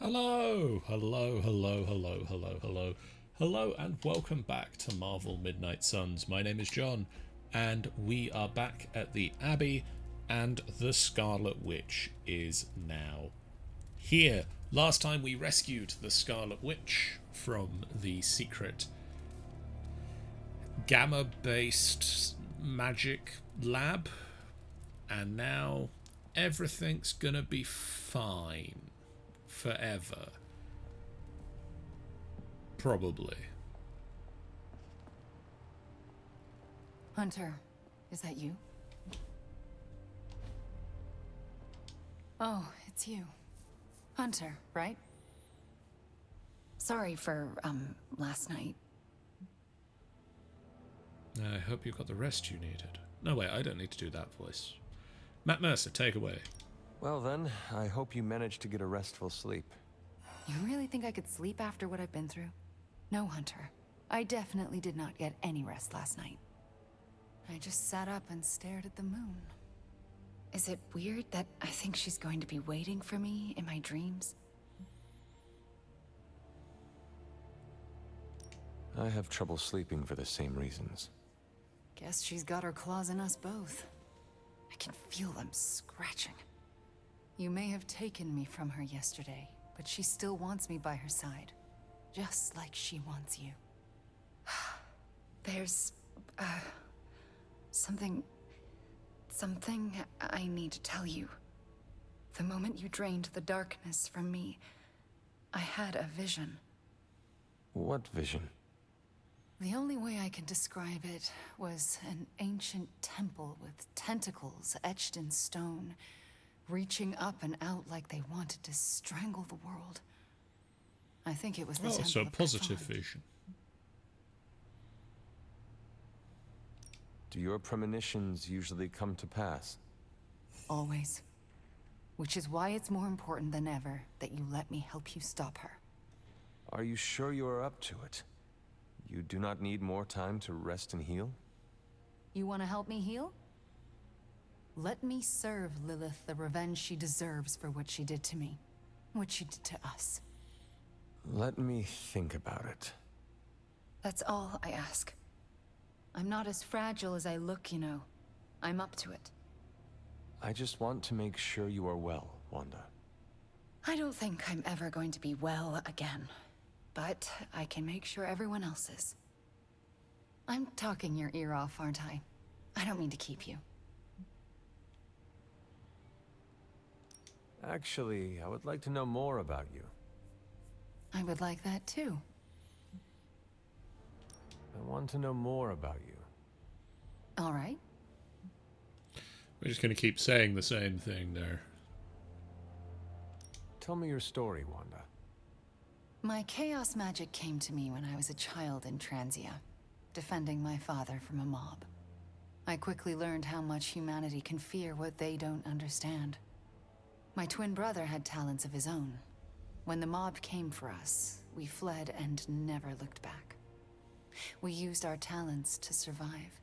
Hello, hello, hello, hello, hello, hello, hello, and welcome back to Marvel Midnight Suns. My name is John, and we are back at the Abbey, and the Scarlet Witch is now here. Last time we rescued the Scarlet Witch from the secret gamma-based magic lab, and now everything's gonna be fine. Forever. Probably. Hunter, is that you? Oh, it's you. Hunter, right? Sorry for, last night. I hope you got the rest you needed. No, wait, I don't need to do that voice. Matt Mercer, take away. Well then, I hope you managed to get a restful sleep. You really think I could sleep after what I've been through? No, Hunter. I definitely did not get any rest last night. I just sat up and stared at the moon. Is it weird that I think she's going to be waiting for me in my dreams? I have trouble sleeping for the same reasons. Guess she's got her claws in us both. I can feel them scratching. You may have taken me from her yesterday, but she still wants me by her side. Just like she wants you. There's... something I need to tell you. The moment you drained the darkness from me, I had a vision. What vision? The only way I can describe it was an ancient temple with tentacles etched in stone, reaching up and out like they wanted to strangle the world. I think it was the temple So a of positive Catastrophic. vision. Do your premonitions usually come to pass? Always. Which is why it's more important than ever that you let me help you stop her. Are you sure you are up to it? You do not need more time to rest and heal? You want to help me heal? Let me serve Lilith the revenge she deserves for what she did to me. What she did to us. Let me think about it. That's all I ask. I'm not as fragile as I look, you know. I'm up to it. I just want to make sure you are well, Wanda. I don't think I'm ever going to be well again. But I can make sure everyone else is. I'm talking your ear off, aren't I? I don't mean to keep you. Actually, I would like to know more about you. I would like that too. I want to know more about you. All right. We're just going to keep saying the same thing there. Tell me your story, Wanda. My chaos magic came to me when I was a child in Transia, defending my father from a mob. I quickly learned how much humanity can fear what they don't understand. My twin brother had talents of his own. When the mob came for us, we fled and never looked back. We used our talents to survive,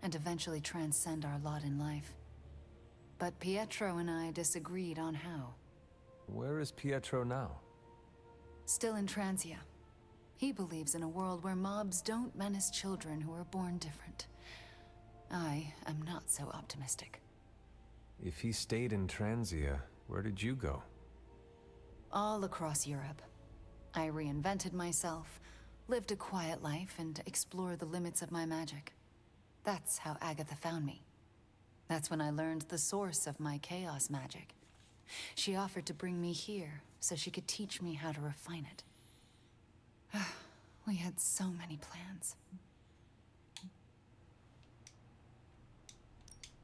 and eventually transcend our lot in life. But Pietro and I disagreed on how. Where is Pietro now? Still in Transia. He believes in a world where mobs don't menace children who are born different. I am not so optimistic. If he stayed in Transia, where did you go? All across Europe. I reinvented myself, lived a quiet life, and explored the limits of my magic. That's how Agatha found me. That's when I learned the source of my chaos magic. She offered to bring me here so she could teach me how to refine it. We had so many plans.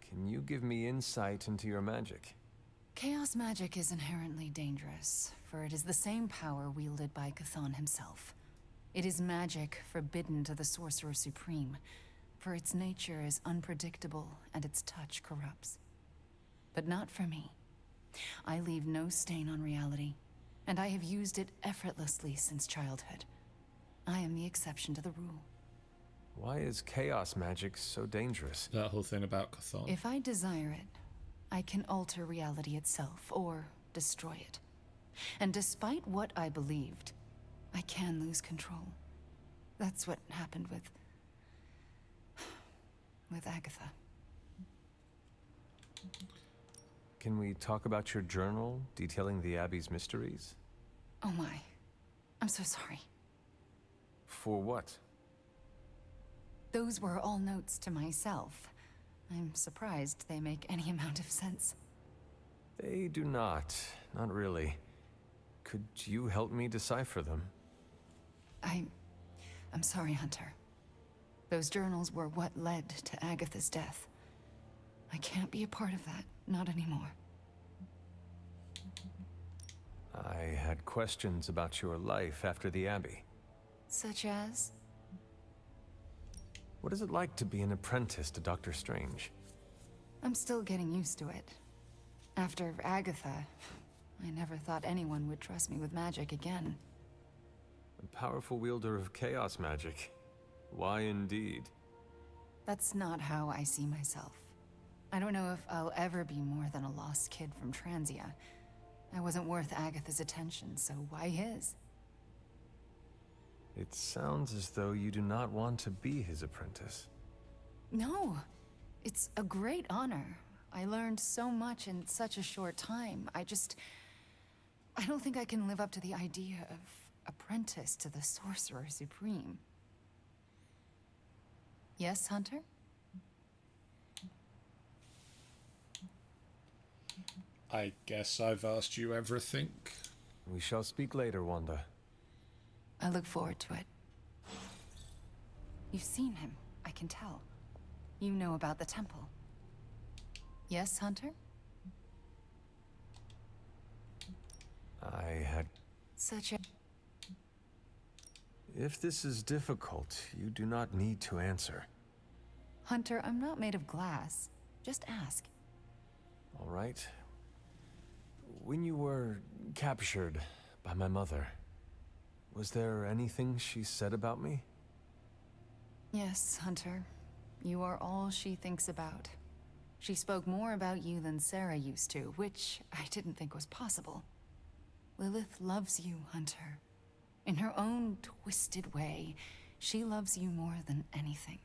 Can you give me insight into your magic? Chaos magic is inherently dangerous, for it is the same power wielded by Chthon himself. It is magic forbidden to the Sorcerer Supreme, for its nature is unpredictable and its touch corrupts. But not for me. I leave no stain on reality, and I have used it effortlessly since childhood. I am the exception to the rule. Why is chaos magic so dangerous? That whole thing about Chthon. If I desire it, I can alter reality itself, or destroy it. And despite what I believed, I can lose control. That's what happened with Agatha. Can we talk about your journal detailing the Abbey's mysteries? Oh my. I'm so sorry. For what? Those were all notes to myself. I'm surprised they make any amount of sense. They do not. Not really. Could you help me decipher them? I'm sorry, Hunter. Those journals were what led to Agatha's death. I can't be a part of that. Not anymore. I had questions about your life after the Abbey. Such as? What is it like to be an apprentice to Dr. Strange? I'm still getting used to it. After Agatha, I never thought anyone would trust me with magic again. A powerful wielder of chaos magic. Why indeed? That's not how I see myself. I don't know if I'll ever be more than a lost kid from Transia. I wasn't worth Agatha's attention, so why his? It sounds as though you do not want to be his apprentice. No, it's a great honor. I learned so much in such a short time. I don't think I can live up to the idea of apprentice to the Sorcerer Supreme. Yes, Hunter? I guess I've asked you everything. We shall speak later, Wanda. I look forward to it. You've seen him, I can tell. You know about the temple. Yes, Hunter? I had... Such a... If this is difficult, you do not need to answer. Hunter, I'm not made of glass. Just ask. All right. When you were captured by my mother, was there anything she said about me? Yes, Hunter. You are all she thinks about. She spoke more about you than Sarah used to, which I didn't think was possible. Lilith loves you, Hunter. In her own twisted way, she loves you more than anything.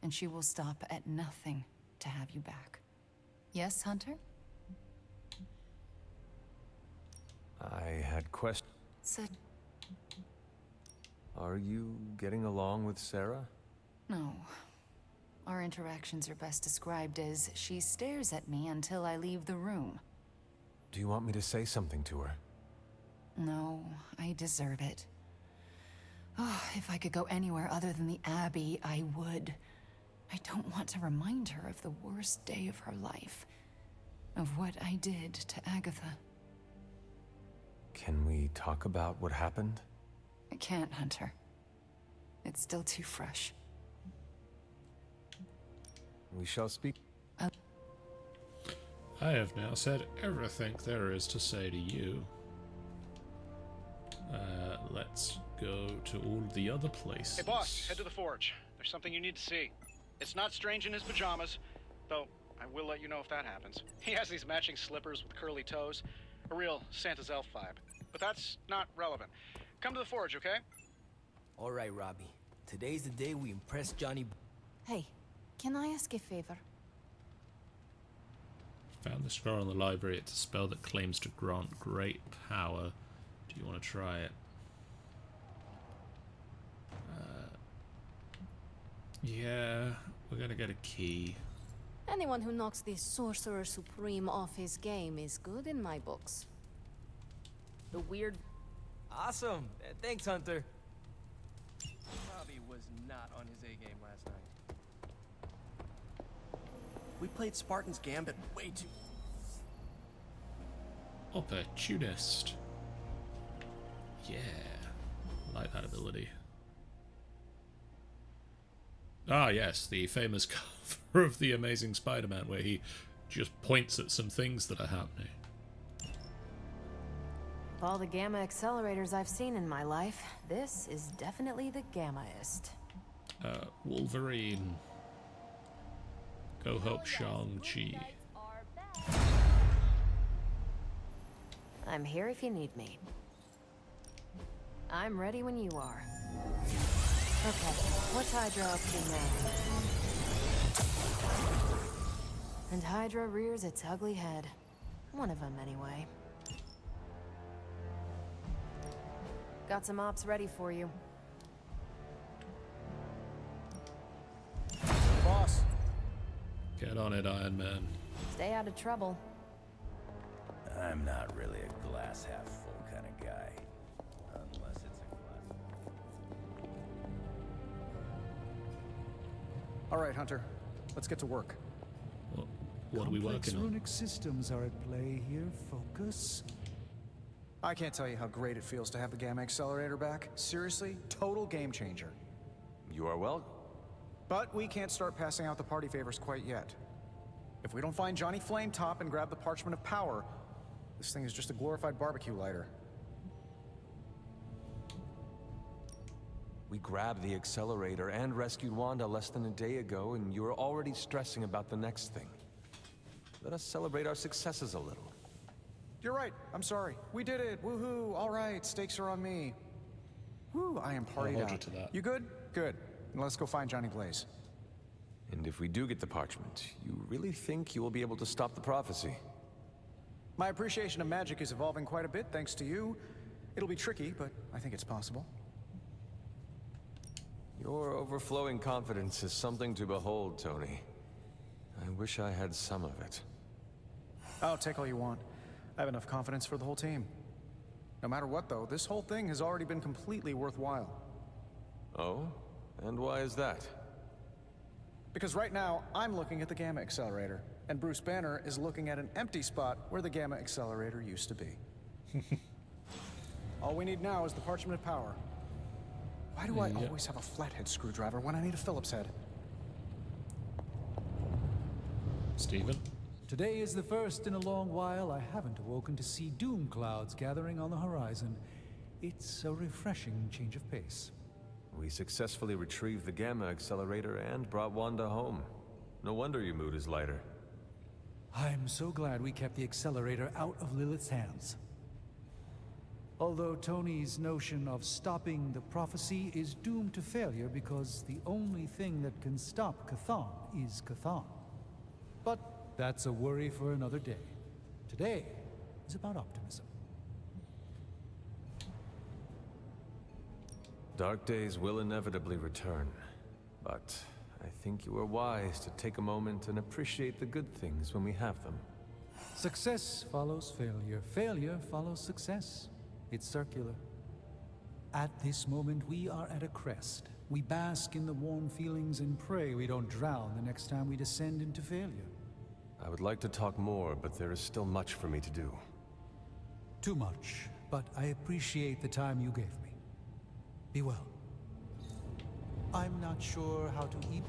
And she will stop at nothing to have you back. Yes, Hunter? I had questions. Are you getting along with Sarah? No. Our interactions are best described as she stares at me until I leave the room. Do you want me to say something to her? No, I deserve it. Oh, if I could go anywhere other than the Abbey, I would. I don't want to remind her of the worst day of her life. Of what I did to Agatha. Can we talk about what happened? I can't, Hunter. It's still too fresh. We shall speak. I have now said everything there is to say to you. Let's go to all the other places. Hey boss, head to the forge. There's something you need to see. It's not Strange in his pajamas, though I will let you know if that happens. He has these matching slippers with curly toes. A real Santa's elf vibe. But that's not relevant. Come to the forge, okay? All right, Robbie. Today's the day we impress Johnny. Hey, can I ask a favor? Found the scroll in the library. It's a spell that claims to grant great power. Do you want to try it? Yeah, we're gonna get a key. Anyone who knocks the Sorcerer Supreme off his game is good in my books. The weird... Awesome! Thanks, Hunter. Robbie was not on his A-game last night. We played Spartan's Gambit way too... Opportunist. Yeah, like that ability. Ah, yes, the famous cover of The Amazing Spider-Man where he just points at some things that are happening. Of all the gamma accelerators I've seen in my life, this is definitely the gammaest. Wolverine. Go help Shang-Chi. I'm here if you need me. I'm ready when you are. Okay, what's Hydra up to now? And Hydra rears its ugly head. One of them, anyway. Got some ops ready for you. Boss. Get on it, Iron Man. Stay out of trouble. I'm not really a glass half full kind of guy. Unless it's a glass. All right, Hunter. Let's get to work. What are we working on? Runic systems are at play here. Focus. I can't tell you how great it feels to have the Gamma Accelerator back. Seriously, total game changer. You are welcome. But we can't start passing out the party favors quite yet. If we don't find Johnny Flametop and grab the Parchment of Power, this thing is just a glorified barbecue lighter. We grabbed the accelerator and rescued Wanda less than a day ago, and you are already stressing about the next thing. Let us celebrate our successes a little. You're right. I'm sorry. We did it. Woohoo. All right. Stakes are on me. Woo, I am partied hold you out. to that. You good? Good. Now let's go find Johnny Blaze. And if we do get the parchment, you really think you will be able to stop the prophecy? My appreciation of magic is evolving quite a bit thanks to you. It'll be tricky, but I think it's possible. Your overflowing confidence is something to behold, Tony. I wish I had some of it. Oh, take all you want. I have enough confidence for the whole team. No matter what, though, this whole thing has already been completely worthwhile. Oh? And why is that? Because right now, I'm looking at the Gamma Accelerator, and Bruce Banner is looking at an empty spot where the Gamma Accelerator used to be. All we need now is the Parchment of Power. Why do I always have a flathead screwdriver when I need a Phillips head? Stephen? Today is the first in a long while I haven't awoken to see doom clouds gathering on the horizon. It's a refreshing change of pace. We successfully retrieved the Gamma Accelerator and brought Wanda home. No wonder your mood is lighter. I'm so glad we kept the accelerator out of Lilith's hands. Although Tony's notion of stopping the prophecy is doomed to failure because the only thing that can stop Chthon is Chthon. But that's a worry for another day. Today is about optimism. Dark days will inevitably return, but I think you are wise to take a moment and appreciate the good things when we have them. Success follows failure. Failure follows success. It's circular. At this moment, we are at a crest. We bask in the warm feelings and pray we don't drown the next time we descend into failure. I would like to talk more, but there is still much for me to do. Too much, but I appreciate the time you gave me. Be well. I'm not sure how to eat.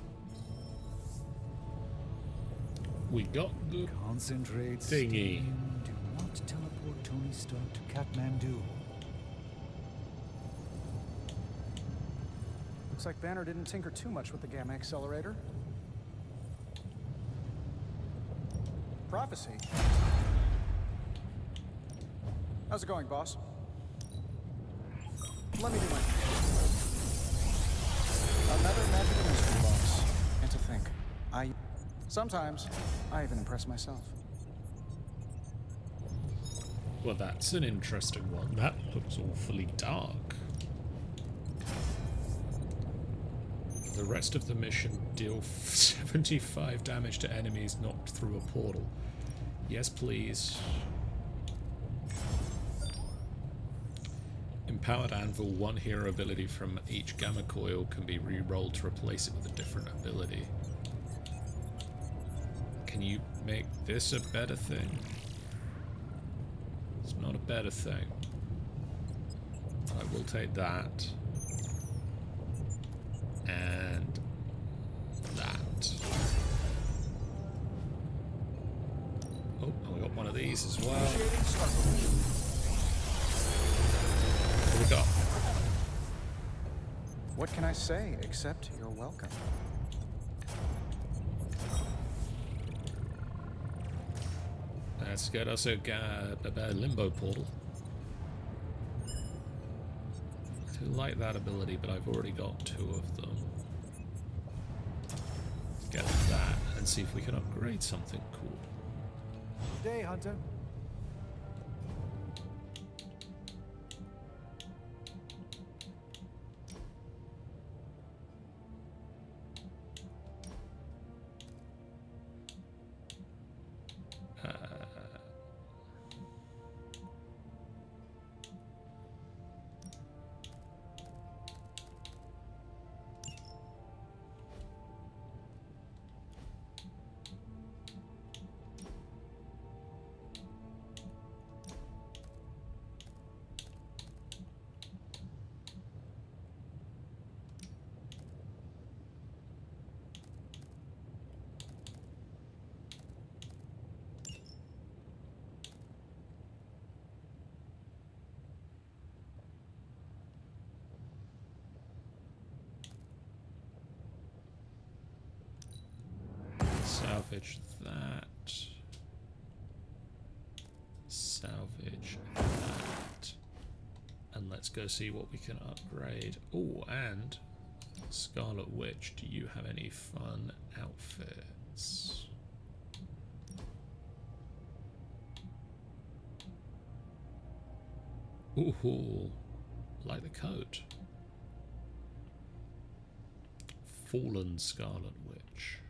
We got the Concentrate, thingy. Steven. Do not teleport Tony Stark to Kathmandu. Looks like Banner didn't tinker too much with the Gamma Accelerator. Prophecy? How's it going, boss? Let me do my thing. Another magical mystery box. And to think, sometimes, I even impress myself. Well, that's an interesting one. That looks awfully dark. The rest of the mission deal 75 damage to enemies knocked through a portal. Yes, please. Empowered Anvil, one hero ability from each Gamma Coil can be re-rolled to replace it with a different ability. Can you make this a better thing? It's not a better thing. I will take that. And that. Oh, and we got one of these as well. What do we got? What can I say except you're welcome? Let's get us a limbo portal. I do like that ability, but I've already got 2 of them. Let's get that and see if we can upgrade something cool. Good day, Hunter. Salvage that. Salvage that. And let's go see what we can upgrade. Oh, and Scarlet Witch, do you have any fun outfits? Ooh, like the coat. Fallen Scarlet Witch.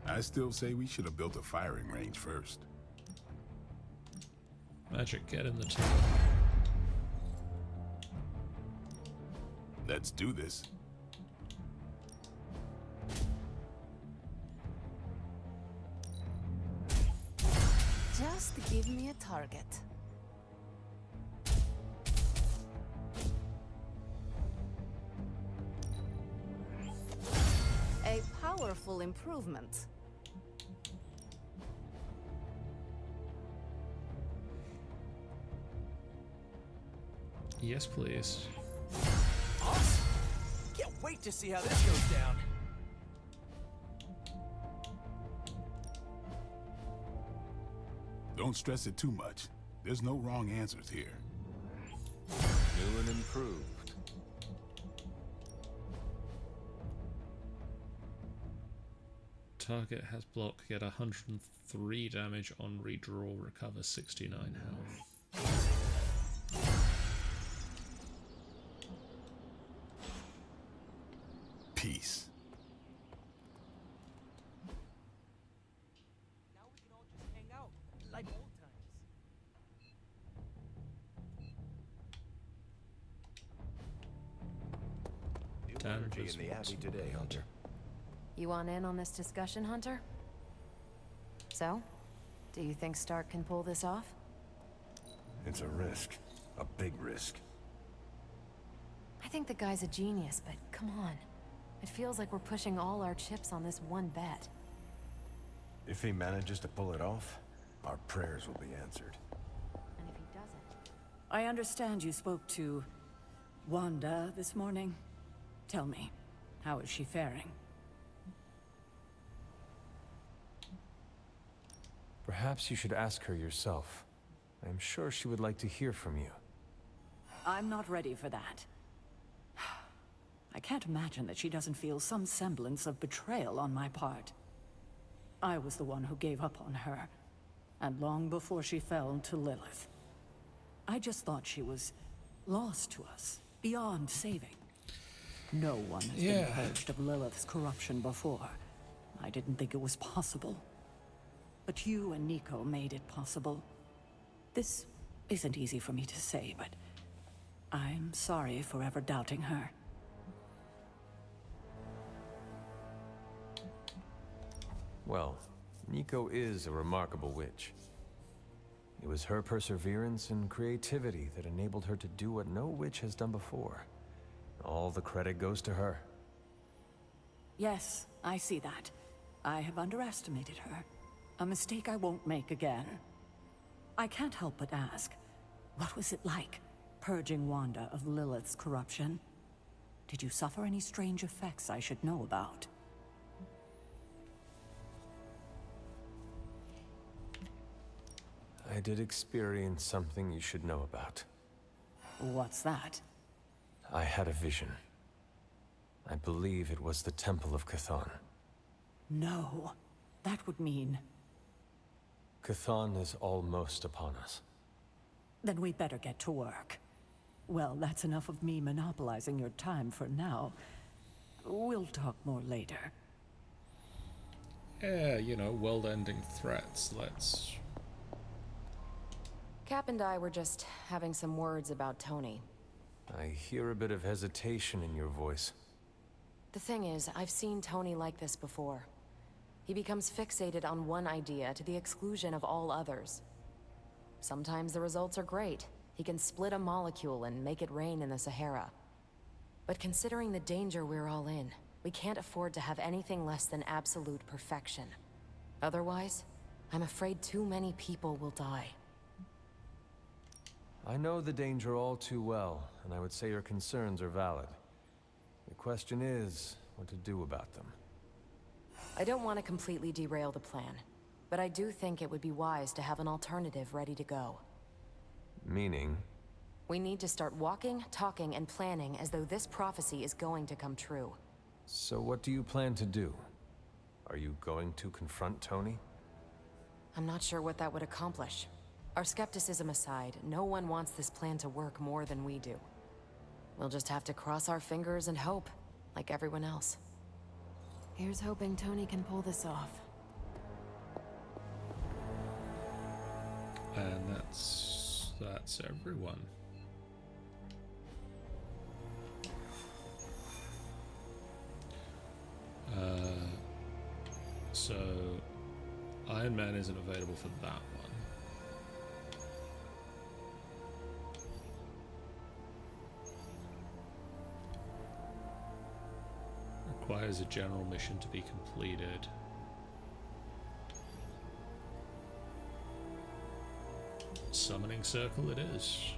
I still say we should have built a firing range first. Magic, get in the team. Let's do this. Just give me a target. A powerful improvement. Yes, please. Awesome! Can't wait to see how this goes down. Don't stress it too much. There's no wrong answers here. New and improved. Target has block, get 103 damage on redraw, recover 69 health. Peace. Now we can all just hang out, like old times. New energy in the Abbey today, Hunter. You want in on this discussion, Hunter? So, do you think Stark can pull this off? It's a risk. A big risk. I think the guy's a genius, but come on. It feels like we're pushing all our chips on this one bet. If he manages to pull it off, our prayers will be answered. And if he doesn't... I understand you spoke to Wanda this morning. Tell me, how is she faring? Perhaps you should ask her yourself. I'm sure she would like to hear from you. I'm not ready for that. I can't imagine that she doesn't feel some semblance of betrayal on my part. I was the one who gave up on her, and long before she fell to Lilith. I just thought she was lost to us, beyond saving. No one has been purged of Lilith's corruption before. I didn't think it was possible. But you and Nico made it possible. This isn't easy for me to say, but I'm sorry for ever doubting her. Well, Nico is a remarkable witch. It was her perseverance and creativity that enabled her to do what no witch has done before. All the credit goes to her. Yes, I see that. I have underestimated her. A mistake I won't make again. I can't help but ask, what was it like, purging Wanda of Lilith's corruption? Did you suffer any strange effects I should know about? I did experience something you should know about. What's that? I had a vision. I believe it was the Temple of Chthon. No. That would mean... Chthon is almost upon us. Then we better get to work. Well, that's enough of me monopolizing your time for now. We'll talk more later. Yeah, you know, world-ending threats. Let's... Cap and I were just having some words about Tony. I hear a bit of hesitation in your voice. The thing is, I've seen Tony like this before. He becomes fixated on one idea to the exclusion of all others. Sometimes the results are great. He can split a molecule and make it rain in the Sahara. But considering the danger we're all in, we can't afford to have anything less than absolute perfection. Otherwise, I'm afraid too many people will die. I know the danger all too well, and I would say your concerns are valid. The question is, what to do about them. I don't want to completely derail the plan, but I do think it would be wise to have an alternative ready to go. Meaning? We need to start walking, talking, and planning as though this prophecy is going to come true. So what do you plan to do? Are you going to confront Tony? I'm not sure what that would accomplish. Our skepticism aside, no one wants this plan to work more than we do. We'll just have to cross our fingers and hope, like everyone else. Here's hoping Tony can pull this off. And that's everyone. So Iron Man isn't available for that one. Requires a general mission to be completed. Summoning circle it is.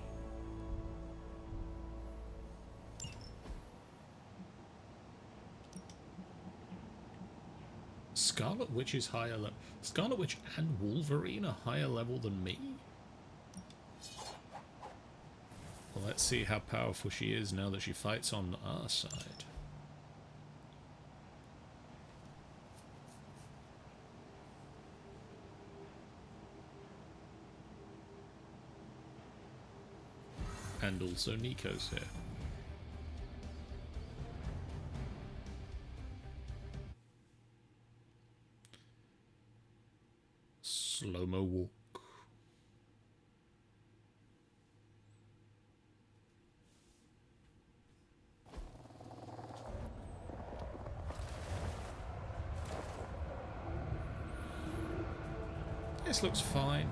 Scarlet Witch is higher level. Scarlet Witch and Wolverine are higher level than me? Well, let's see how powerful she is now that she fights on our side. And also Nico's here. Slow-mo walk. This looks fine.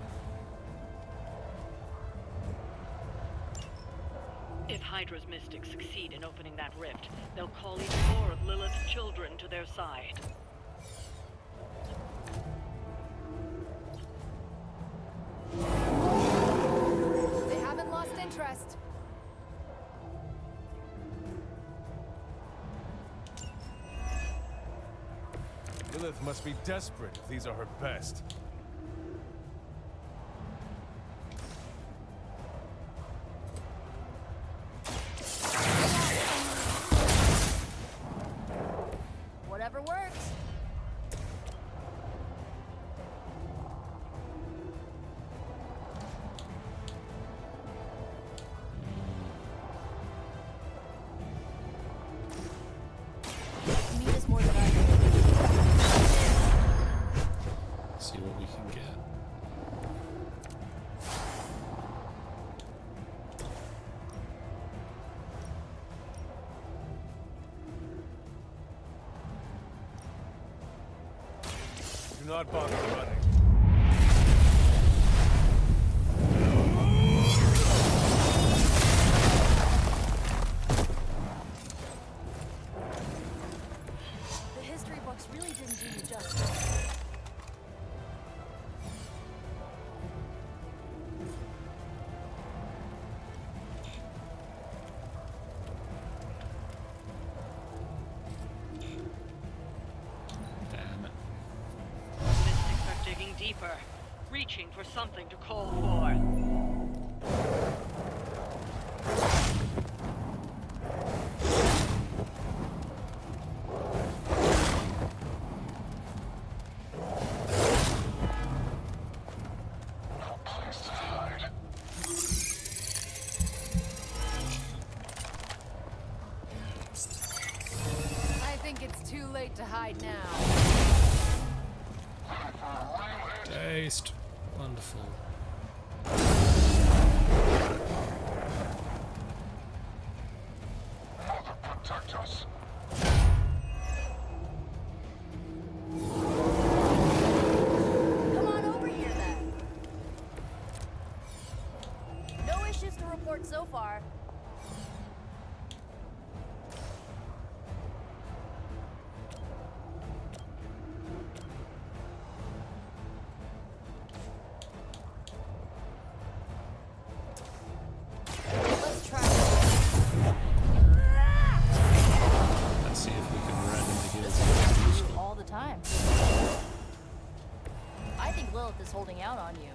If Hydra's mystics succeed in opening that rift, they'll call even more of Lilith's children to their side. They haven't lost interest. Lilith must be desperate if these are her best. Whatever works. Meat is more than I can. See what we can get. Do not bother running. reaching for something to call for. I think it's too late to hide now. Taste. Wonderful. Protect us. Come on over here then. No issues to report so far. Let's try Let's see if we can randomly heal something useful. all the time. I think Lilith is holding out on you.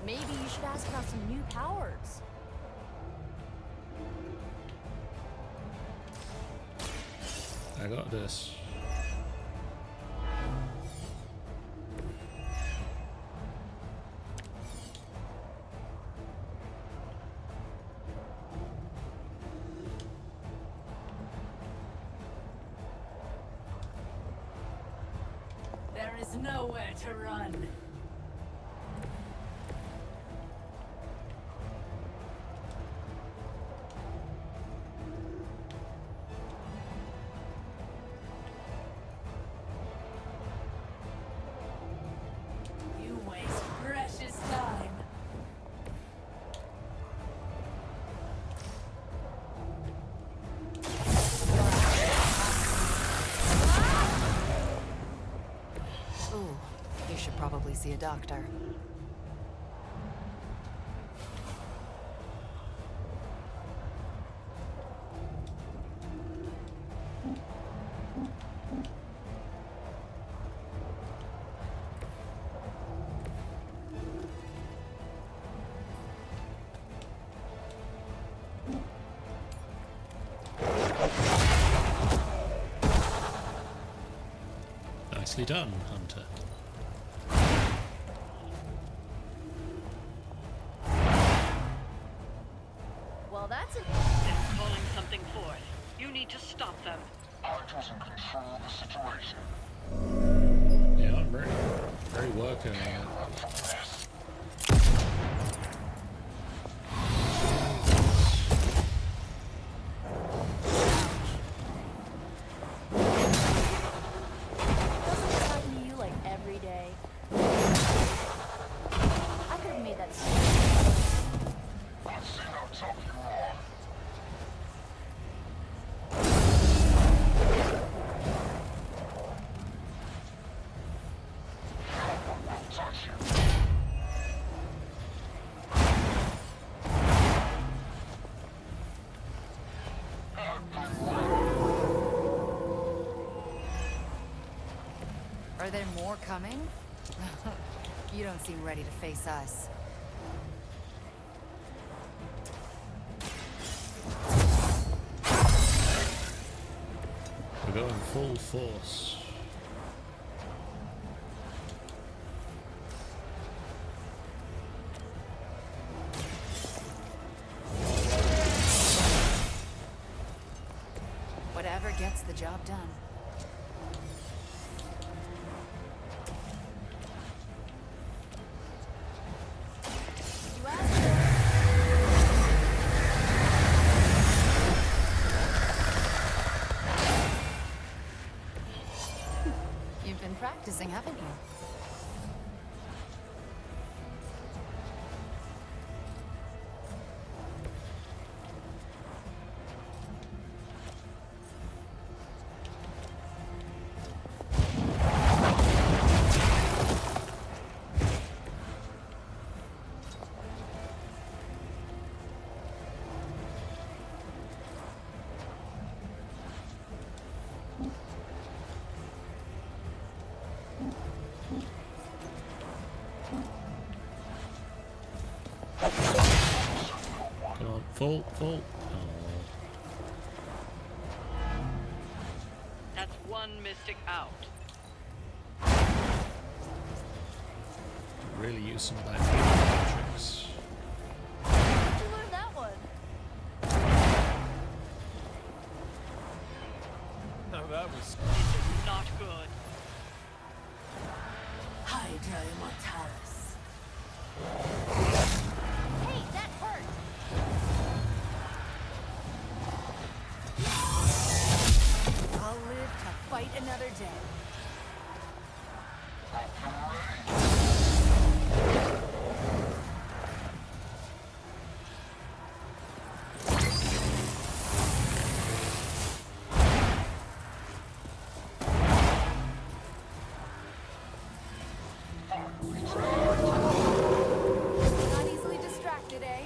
Maybe you should ask about some new powers. I got this. There is nowhere to run. You waste precious time. Ooh, you should probably see a doctor. Nicely done, Hunter. Well, that's it. They're calling something forth. You need to stop them. Hydra's in control of the situation. Yeah, I'm very working on it. Run from this. Doesn't this happen to you like every day? I could have made that I've seen how tough you are. No one will touch you. Are there more coming? You don't seem ready to face us. We're going full force. Whatever gets the job done. You asked for it. You've been practicing, haven't you? Fall. Oh. That's one mystic out. Really use some of that matrix. How'd you learn that one? Now that was... This is not good. Hydra Immortalis. Hey, that hurt! I'll live to fight another day. Not easily distracted, eh?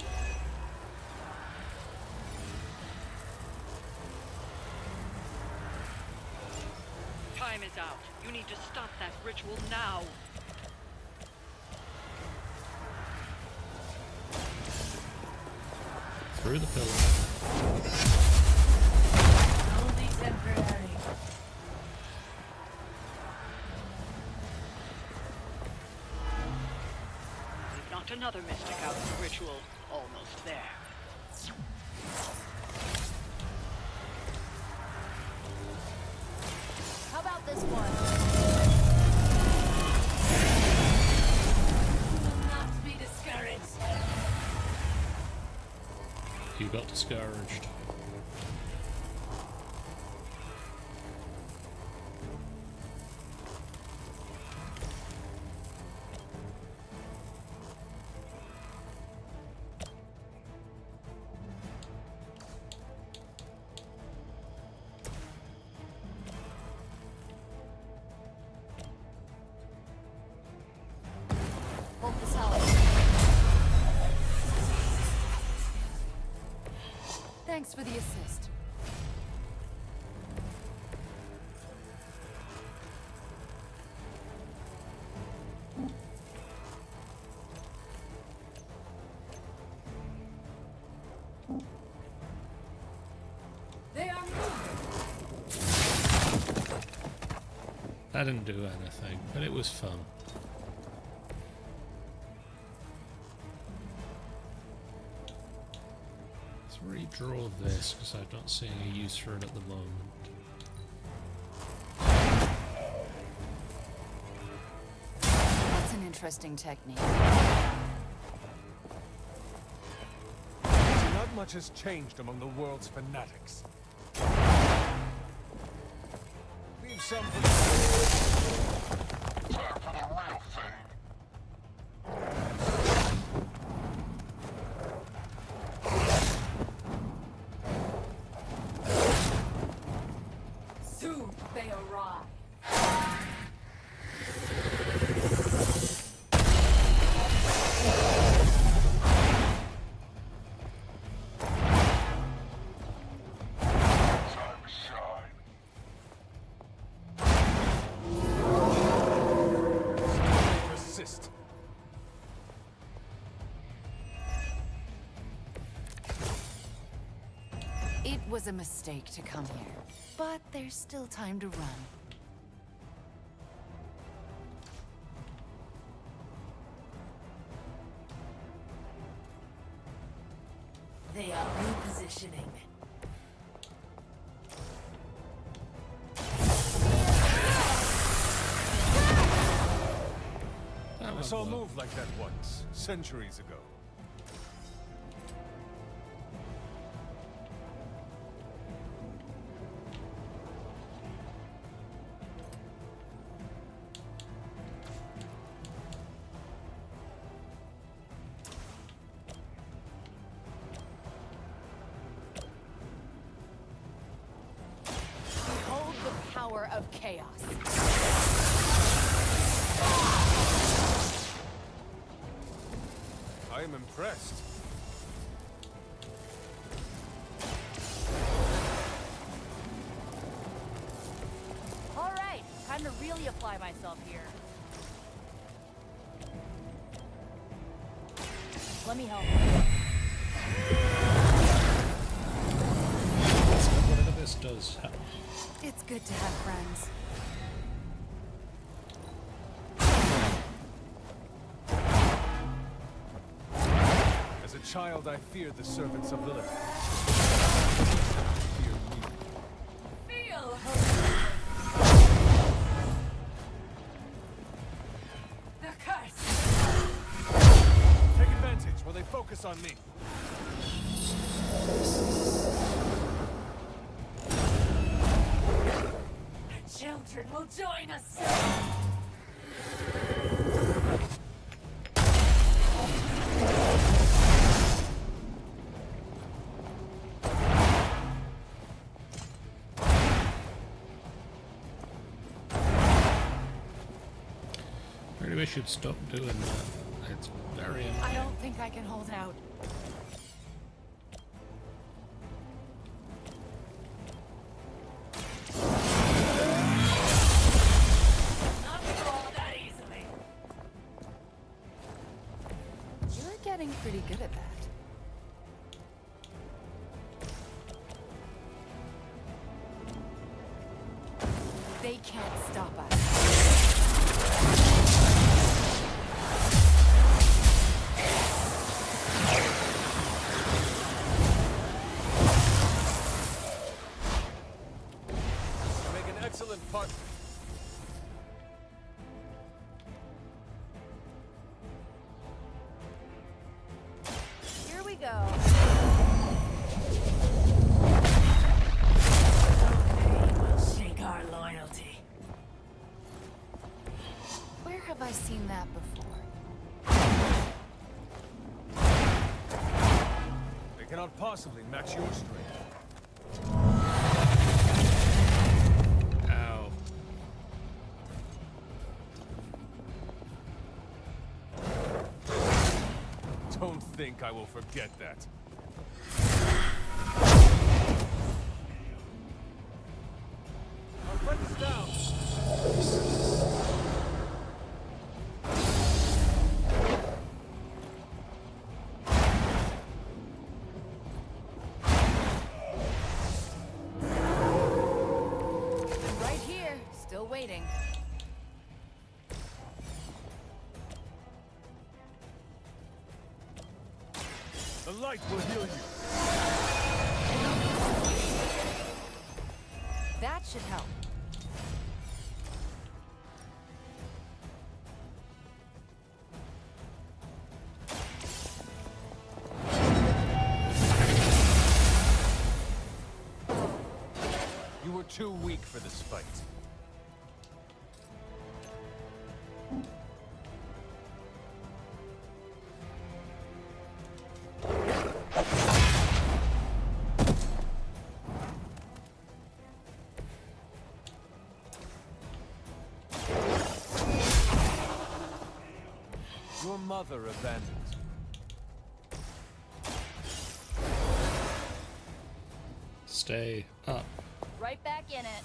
Time is out. You need to stop that ritual now. Through the pillar. Only temporary. We've knocked another mystic out of the ritual. Almost there. How about this one? Not be discouraged. You got discouraged. Hold this out. Thanks for the assist. They are moving. That didn't do anything, but it was fun. Let's redraw this because I'm not seeing a use for it at the moment. That's an interesting technique. Not much has changed among the world's fanatics. Leave some for Soon they arrive. persist. It was a mistake to come here, but there's still time to run. They are repositioning. I saw a move like that once, centuries ago. Behold the power of chaos. I am impressed. All right, time to really apply myself here. Let me help. as hell. It's good to have friends. As a child, I feared the servants of Lilith. Fear me. Feel the curse. Take advantage while they focus on me. The children will join us soon. Maybe we should stop doing that. It's very annoying. I don't think I can hold out. Not fall that easily. You're getting pretty good at that. They can't stop us. You make an excellent partner. Here we go. We'll shake our loyalty. Where have I seen that before? They cannot possibly match your strength. Ow. Don't think I will forget that. Our friend is down. I'm right here, still waiting. The light will heal you. That should help. You were too weak for this fight. Your mother abandoned you. Stay up. Right back in it.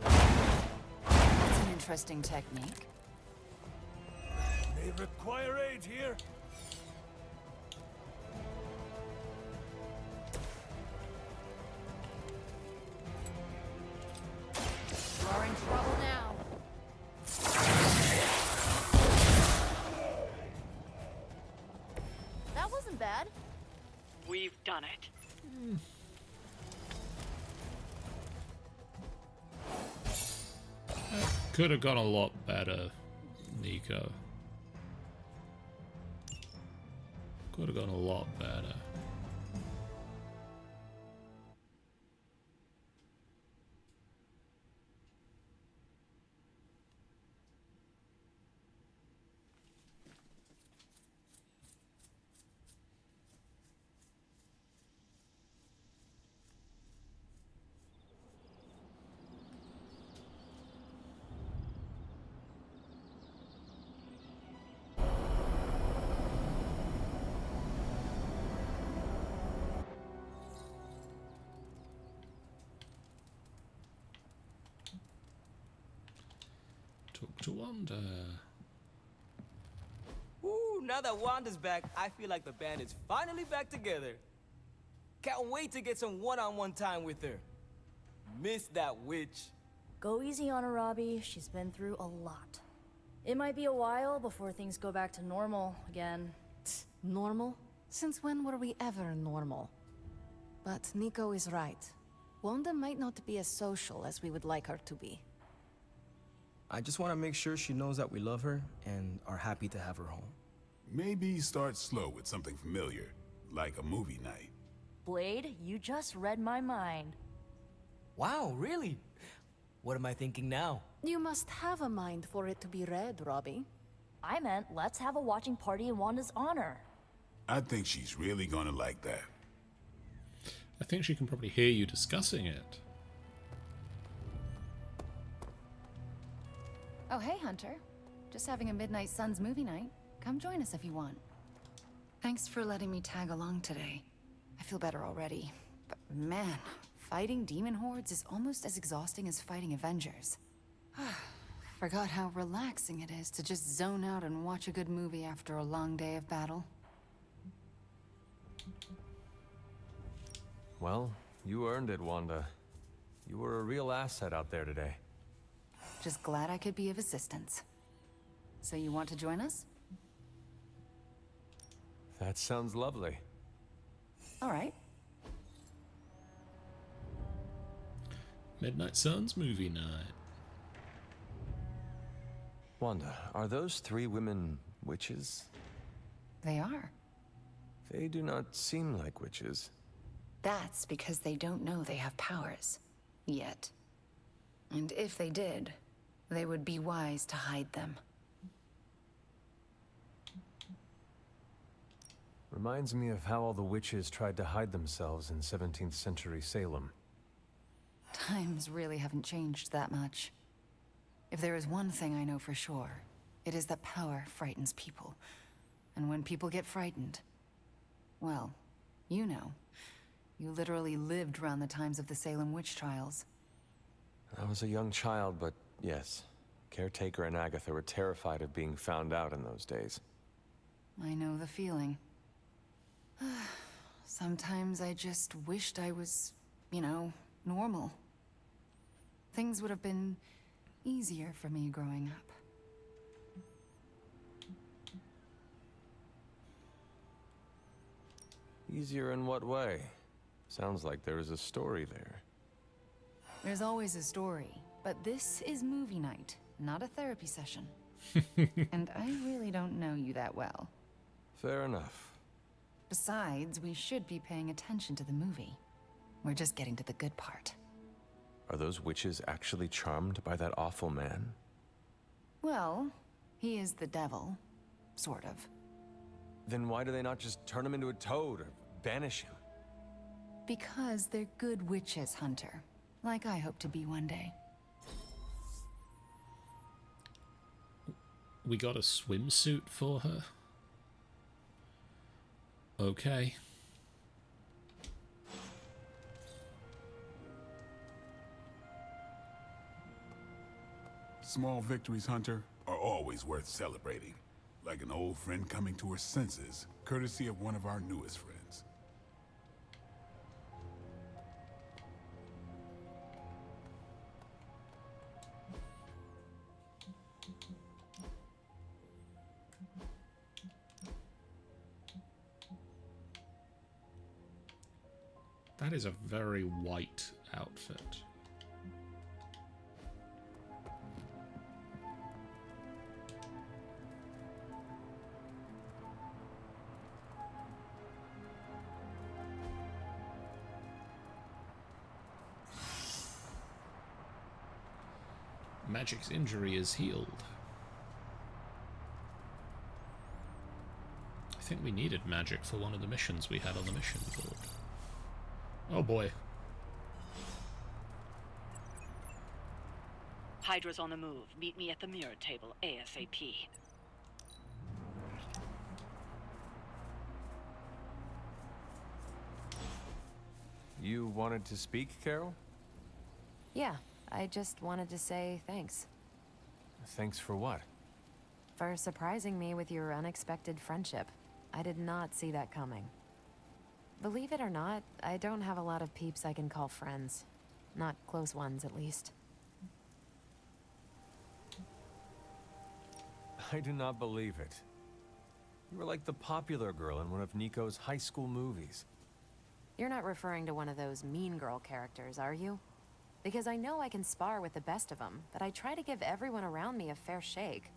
That's an interesting technique. May require aid here. You're in trouble now. That wasn't bad. We've done it. Could have gone a lot better, Nico. Could have gone a lot better. Talk to Wanda. Ooh, now that Wanda's back, I feel like the band is finally back together. Can't wait to get some one-on-one time with her. Miss that witch. Go easy on her, Robbie. She's been through a lot. It might be a while before things go back to normal again. Normal? Since when were we ever normal? But Nico is right. Wanda might not be as social as we would like her to be. I just want to make sure she knows that we love her and are happy to have her home. Maybe start slow with something familiar, like a movie night. Blade, you just read my mind. Wow, really? What am I thinking now? You must have a mind for it to be read, Robbie. I meant let's have a watching party in Wanda's honor. I think she's really gonna like that. I think she can probably hear you discussing it. Oh, hey, Hunter. Just having a Midnight Suns movie night. Come join us if you want. Thanks for letting me tag along today. I feel better already. But man, fighting demon hordes is almost as exhausting as fighting Avengers. Forgot how relaxing it is to just zone out and watch a good movie after a long day of battle. Well, you earned it, Wanda. You were a real asset out there today. Just glad I could be of assistance. So you want to join us? That sounds lovely. All right. Midnight Suns movie night. Wanda, are those three women witches? They are. They do not seem like witches. That's because they don't know they have powers. Yet. And if they did, they would be wise to hide them. Reminds me of how all the witches tried to hide themselves in 17th century Salem. Times really haven't changed that much. If there is one thing I know for sure, it is that power frightens people. And when people get frightened, well, you know. You literally lived around the times of the Salem witch trials. I was a young child, but yes. Caretaker and Agatha were terrified of being found out in those days. I know the feeling. Sometimes I just wished I was, you know, normal. Things would have been easier for me growing up. Easier in what way? Sounds like there is a story there. There's always a story, but this is movie night, not a therapy session. And I really don't know you that well. Fair enough. Besides, we should be paying attention to the movie. We're just getting to the good part. Are those witches actually charmed by that awful man? Well, he is the devil. Sort of. Then why do they not just turn him into a toad or banish him? Because they're good witches, Hunter. Like I hope to be one day. We got a swimsuit for her? Okay. Small victories, Hunter, are always worth celebrating. Like an old friend coming to her senses, courtesy of one of our newest friends. That is a very white outfit. Magic's injury is healed. I think we needed magic for one of the missions we had on the mission board. Oh boy. Hydra's on the move. Meet me at the mirror table ASAP. You wanted to speak, Carol? Yeah, I just wanted to say thanks. Thanks for what? For surprising me with your unexpected friendship. I did not see that coming. Believe it or not, I don't have a lot of peeps I can call friends. Not close ones, at least. I do not believe it. You were like the popular girl in one of Nico's high school movies. You're not referring to one of those mean girl characters, are you? Because I know I can spar with the best of them, but I try to give everyone around me a fair shake.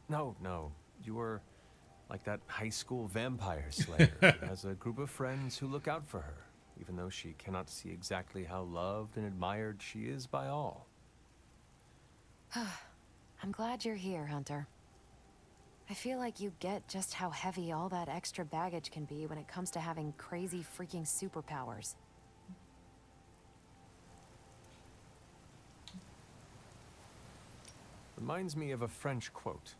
No, no. You were like that high school vampire slayer who has a group of friends who look out for her, even though she cannot see exactly how loved and admired she is by all. I'm glad you're here, Hunter. I feel like you get just how heavy all that extra baggage can be when it comes to having crazy freaking superpowers. Reminds me of a French quote.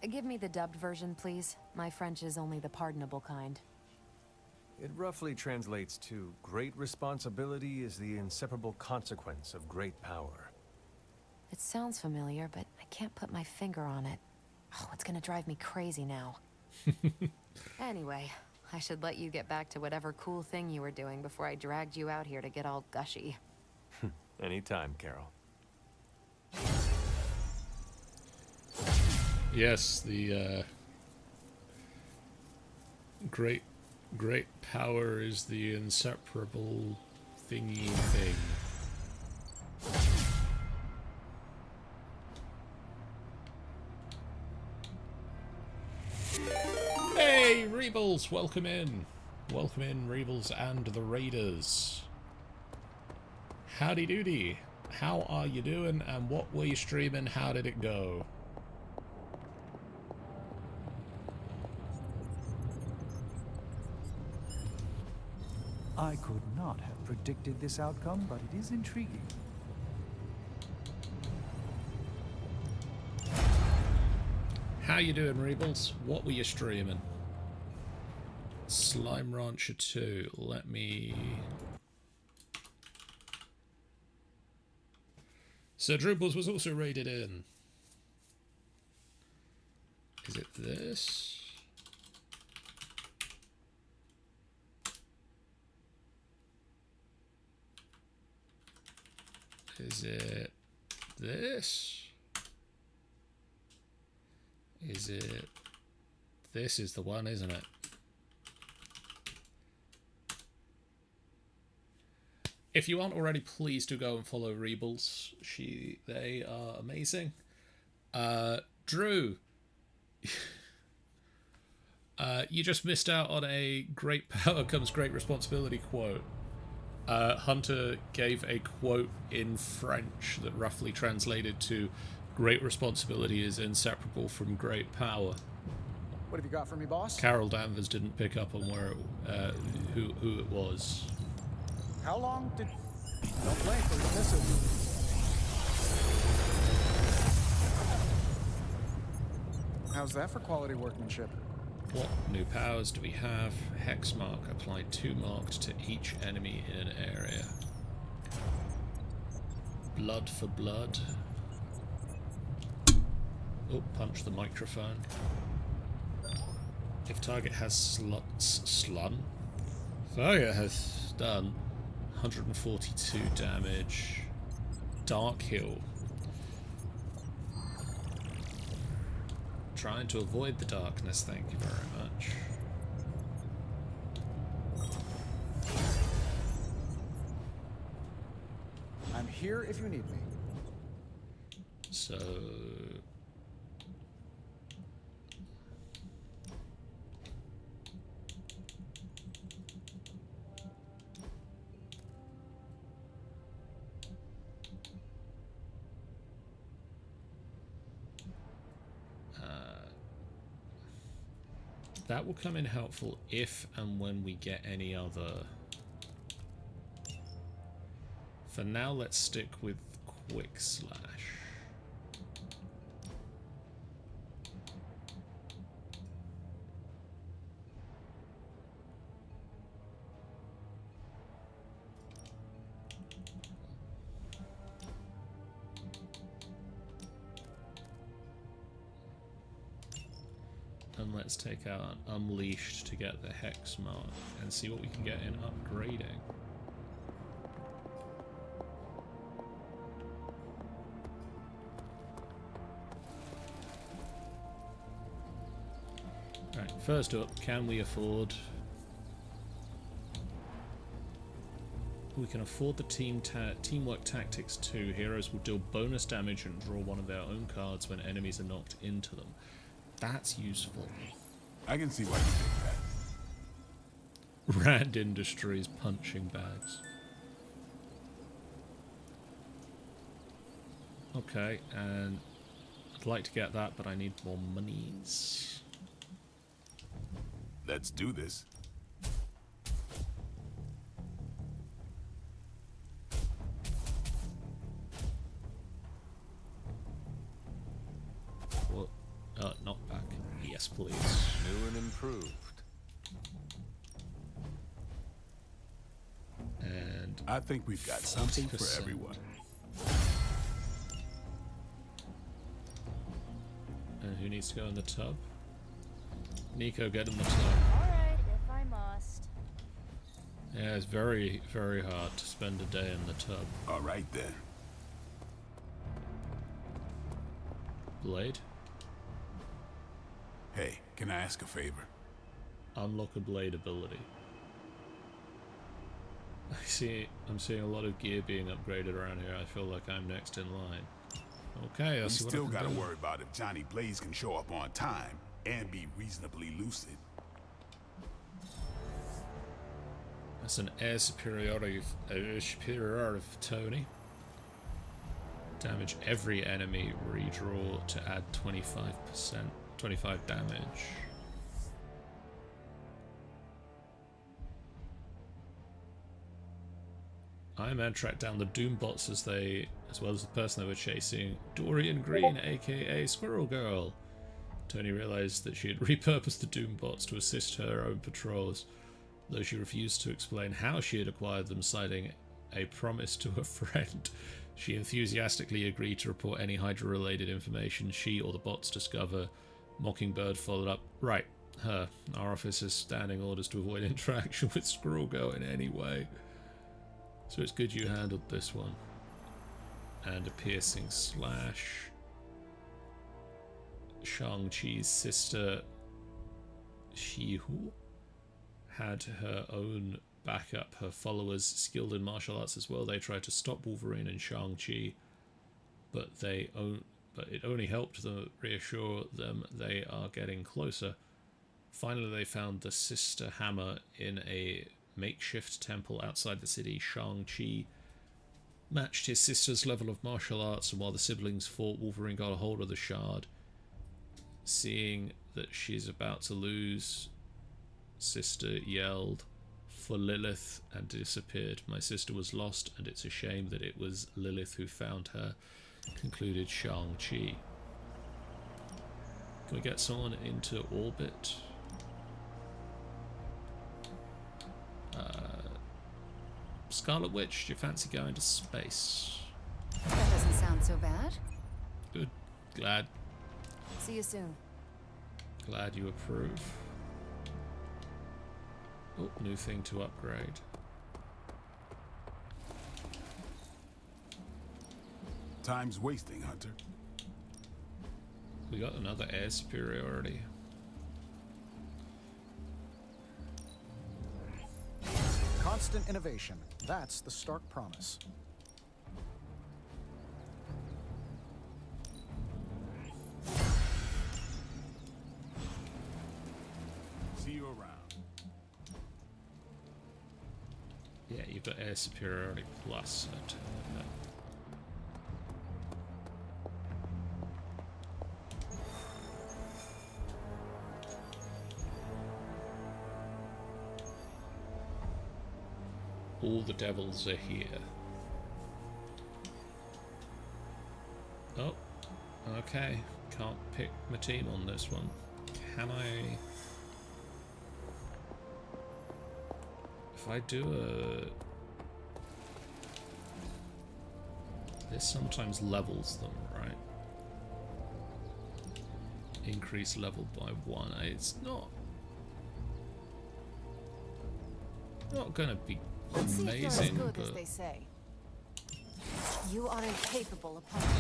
Give me the dubbed version, please. My French is only the pardonable kind. It roughly translates to, great responsibility is the inseparable consequence of great power. It sounds familiar, but I can't put my finger on it. Oh, it's gonna drive me crazy now. Anyway, I should let you get back to whatever cool thing you were doing before I dragged you out here to get all gushy. Anytime, Carol. Yes, the great power is the inseparable thingy thing. Hey, Rebels, welcome in. Welcome in, Rebels and the Raiders. Howdy doody. How are you doing, and what were you streaming? How did it go? I could not have predicted this outcome, but it is intriguing. How you doing, Rebels? What were you streaming? Slime Rancher 2. Let me... Sir Drupals was also raided in. Is it this? Is it this? Is it... This is the one, isn't it? If you aren't already, please do go and follow Rebels. They are amazing. Drew, you just missed out on a great power comes great responsibility quote. Hunter gave a quote in French that roughly translated to great responsibility is inseparable from great power. What have you got for me, boss? Carol Danvers didn't pick up on where who it was. How long did... Don't blink or you miss it. How's that for quality workmanship? What new powers do we have? Hex mark applied 2 marked to each enemy in an area. Blood for blood. Oh, punch the microphone. If target has slun. Target has done 142 damage. Dark Hill. Trying to avoid the darkness, thank you very much. I'm here if you need me. So... that will come in helpful if and when we get any other. For now, let's stick with Quick Slash. and let's take out Unleashed to get the Hex mark and see what we can get in upgrading. Right, first up, can we afford... We can afford the Teamwork Tactics 2. Heroes will deal bonus damage and draw one of their own cards when enemies are knocked into them. That's useful. I can see why you think that. Rand Industries punching bags. Okay, and I'd like to get that, but I need more monies. Let's do this. What? Knock back. Yes, please. New and improved. And I think we've got something for everyone. And who needs to go in the tub? Nico, get in the tub. Alright, if I must. Yeah, it's very, very hard to spend a day in the tub. All right then. Blade? Hey, can I ask a favor? Unlock a blade ability. I'm seeing a lot of gear being upgraded around here. I feel like I'm next in line. Okay, We I'll see what I still can gotta do. worry about if Johnny Blaze can show up on time and be reasonably lucid. That's an air superiority of Tony. Damage every enemy, redraw to add 25%, 25 damage. Iron Man tracked down the Doombots as well as the person they were chasing, Dorian Green, aka Squirrel Girl. Tony realized that she had repurposed the Doombots to assist her own patrols, though she refused to explain how she had acquired them, citing a promise to a friend. She enthusiastically agreed to report any Hydra-related information she or the bots discover. Mockingbird followed up, right, her. Our office has standing orders to avoid interaction with Squirrel Girl in any way. So it's good you handled this one. And a piercing slash. Shang-Chi's sister, Shi-Hu, had her own backup. Her followers, skilled in martial arts as well, they tried to stop Wolverine and Shang-Chi, but it only helped them reassure them they are getting closer. Finally, they found the sister hammer in a makeshift temple outside the city. Shang-Chi matched his sister's level of martial arts, and while the siblings fought, Wolverine got a hold of the shard. Seeing that she's about to lose, sister yelled for Lilith and disappeared. My sister was lost, and it's a shame that it was Lilith who found her, concluded Shang-Chi. Can we get someone into orbit? Scarlet Witch, do you fancy going to space? That doesn't sound so bad. Good. Glad See you soon. you approve. Oh, new thing to upgrade. Time's wasting, Hunter. We got another air superiority. Constant innovation. That's the Stark promise. See you around. Yeah, you've got air superiority plus. All the devils are here. Oh, okay. Can't pick my team on this one. Can I? If I do a... This sometimes levels them, right? increase level by 1. It's not gonna be Let's see if you're as amazing, good as but they say. You are a capable opponent.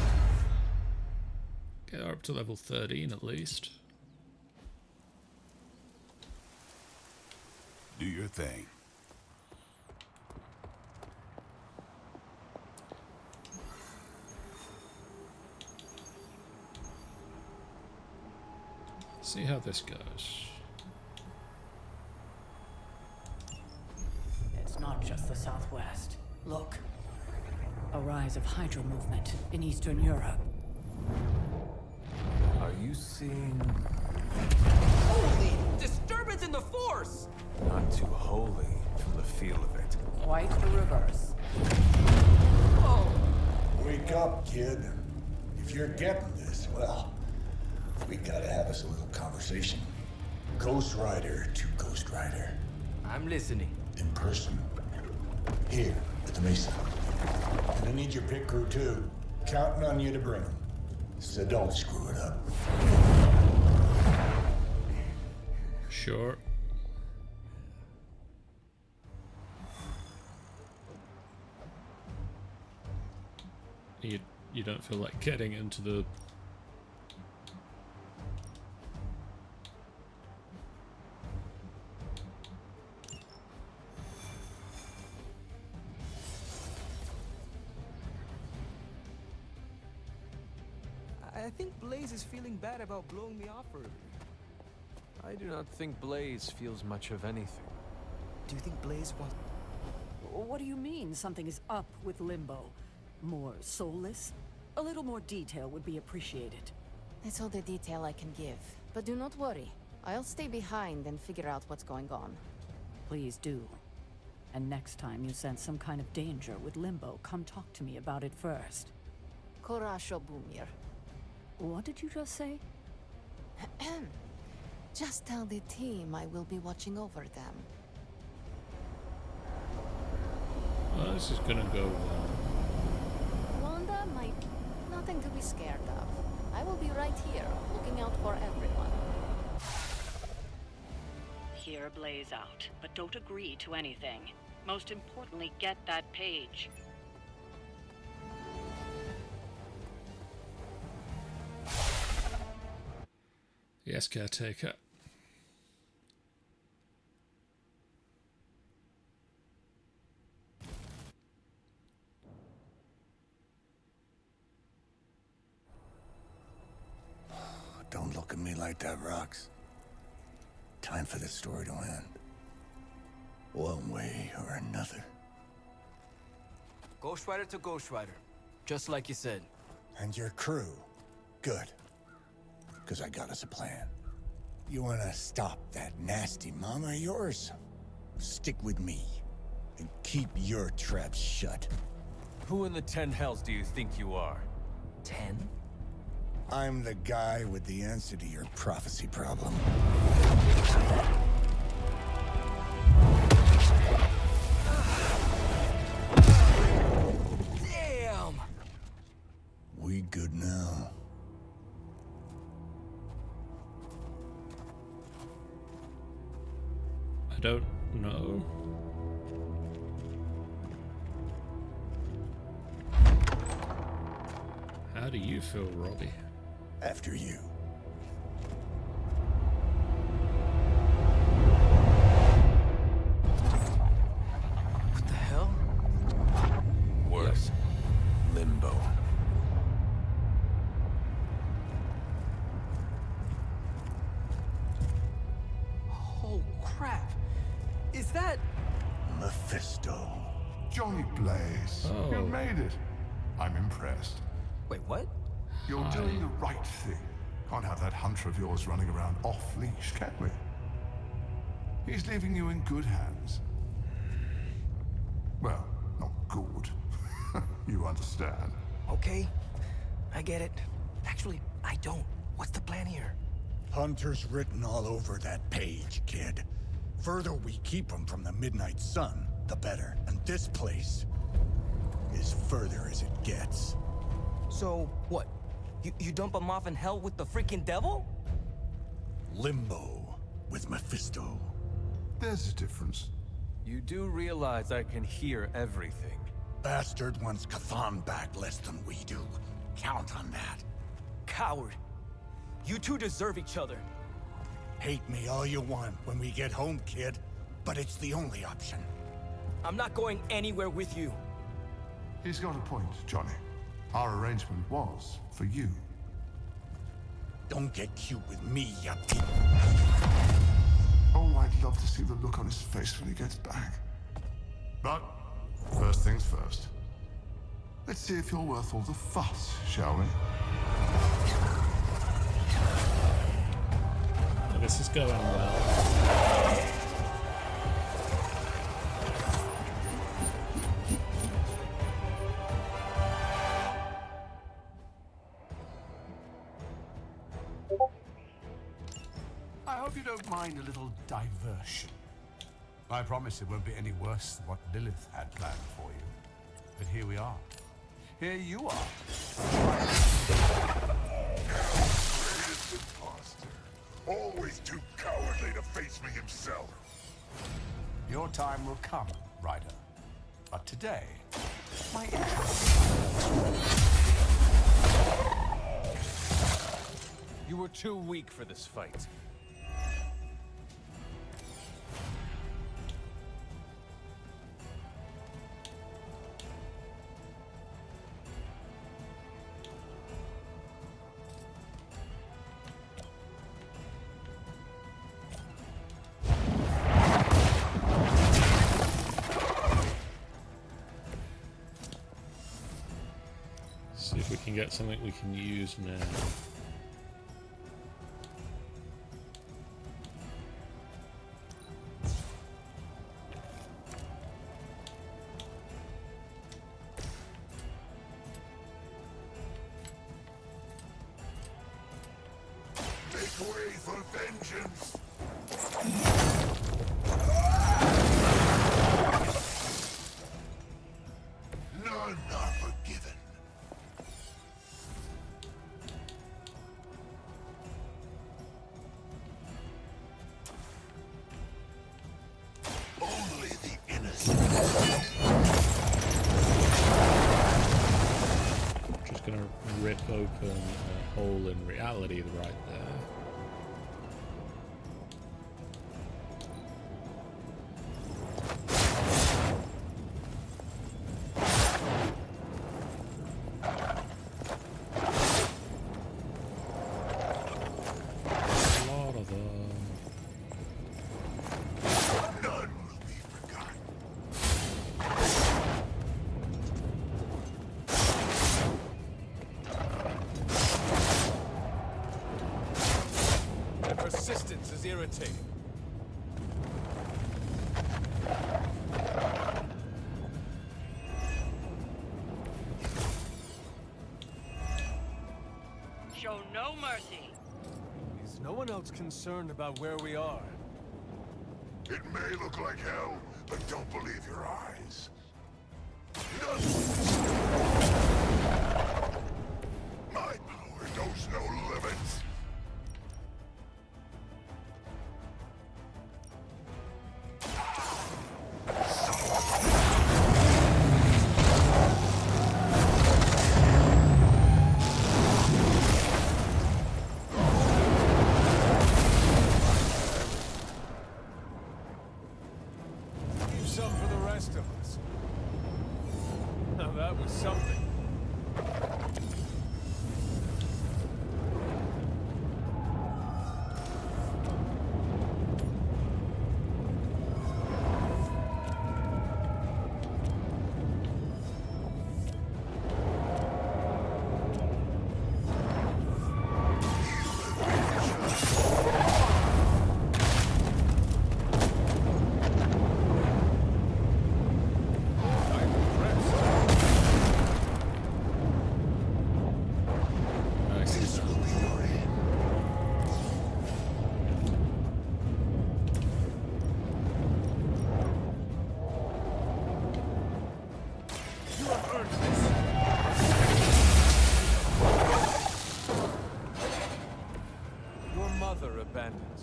get her up to level 13 at least. Do your thing. See how this goes. It's not just the Southwest. Look. A rise of Hydra movement in Eastern Europe. Are you seeing... Holy disturbance in the Force! Not too holy from the feel of it. Quite the reverse. Whoa! Wake up, kid. If you're getting this, well, we gotta have us a little conversation. Ghost Rider to Ghost Rider. I'm listening. In person. Here, at the Mesa. And I need your pit crew too. Counting on you to bring them. So don't screw it up. Sure. You don't feel like getting into the I think Blaze is feeling bad about blowing me off earlier. I do not think Blaze feels much of anything. Do you think Blaze wants... What do you mean something is up with Limbo? More soulless? A little more detail would be appreciated. That's all the detail I can give. But do not worry. I'll stay behind and figure out what's going on. Please do. And next time you sense some kind of danger with Limbo, come talk to me about it first. Korasho Bumir. What did you just say? Just tell the team I will be watching over them. well, this is gonna go well. Wanda might... Nothing to be scared of. I will be right here, looking out for everyone. Hear Blaze out, but don't agree to anything. Most importantly, get that page. Yes, caretaker. Don't look at me like that, Rox. Time for this story to end. One way or another. Ghost Rider to Ghost Rider. Just like you said. And your crew. Good. Because I got us a plan. You want to stop that nasty mama of yours? Stick with me. And keep your traps shut. Who in the 10 hells do you think you are? 10? I'm the guy with the answer to your prophecy problem. Damn! We good now? I don't know. How do you feel, Robbie? After you. What the hell? Worse. Limbo. Oh, crap. Is that... Mephisto. Johnny Blaze, Oh. you made it. I'm impressed. Wait, what? You're doing the right thing. Can't have that hunter of yours running around off-leash, can we? He's leaving you in good hands. Well, not good. You understand. Okay, I get it. Actually, I don't. What's the plan here? Hunter's written all over that page, kid. Further we keep him from the midnight sun, the better. And this place is further as it gets. So, what? You dump him off in hell with the freaking devil? limbo with Mephisto. There's a difference. You do realize I can hear everything. Bastard wants Cathan back less than we do. Count on that. Coward. You two deserve each other. Hate me all you want when we get home, kid. But it's the only option. I'm not going anywhere with you. He's got a point, Johnny. Our arrangement was for you. Don't get cute with me, you peep. Oh, I'd love to see the look on his face when he gets back. But, first things first. Let's see if you're worth all the fuss, shall we? Well, this is going well. I hope you don't mind a little diversion. I promise it won't be any worse than what Lilith had planned for you. But here we are. Here you are. Greatest imposter. Always too cowardly to face me himself. Your time will come, Ryder. But today, my You were too weak for this fight. See if we can get something we can use now. Make way for vengeance. None are forgiven. Only the innocent. Just gonna rip open a hole in reality right there. A lot of them. None will be forgotten. Their persistence is irritating. Show no mercy. Is no one else concerned about where we are? It may look like hell, but don't believe your eyes. None. My power knows no limits. Leave some for the rest of us. Now that was something. This will be your end. You have earned this. Your mother abandoned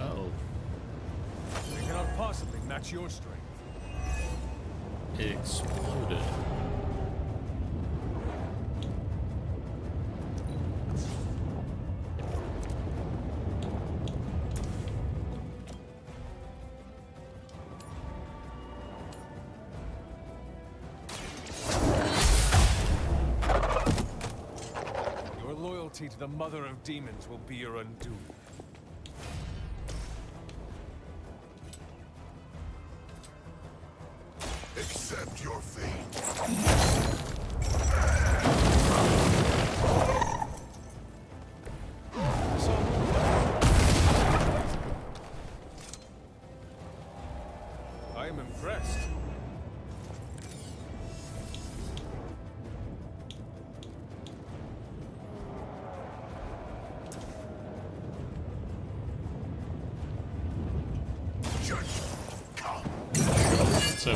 Oh. They cannot possibly match your strength. It exploded. Your loyalty to the Mother of Demons will be your undoing. Accept your fate. I am impressed. So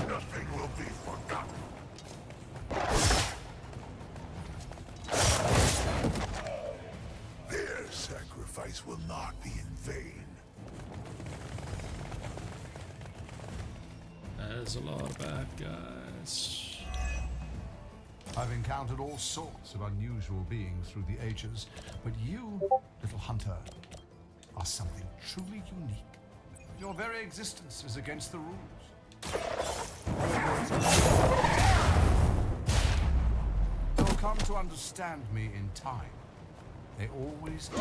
Nothing will be forgotten. Their sacrifice will not be in vain. there's a lot of bad guys. I've encountered all sorts of unusual beings through the ages, but you, little hunter, are something truly unique. Your very existence is against the rules. You'll come to understand me in time. They always do.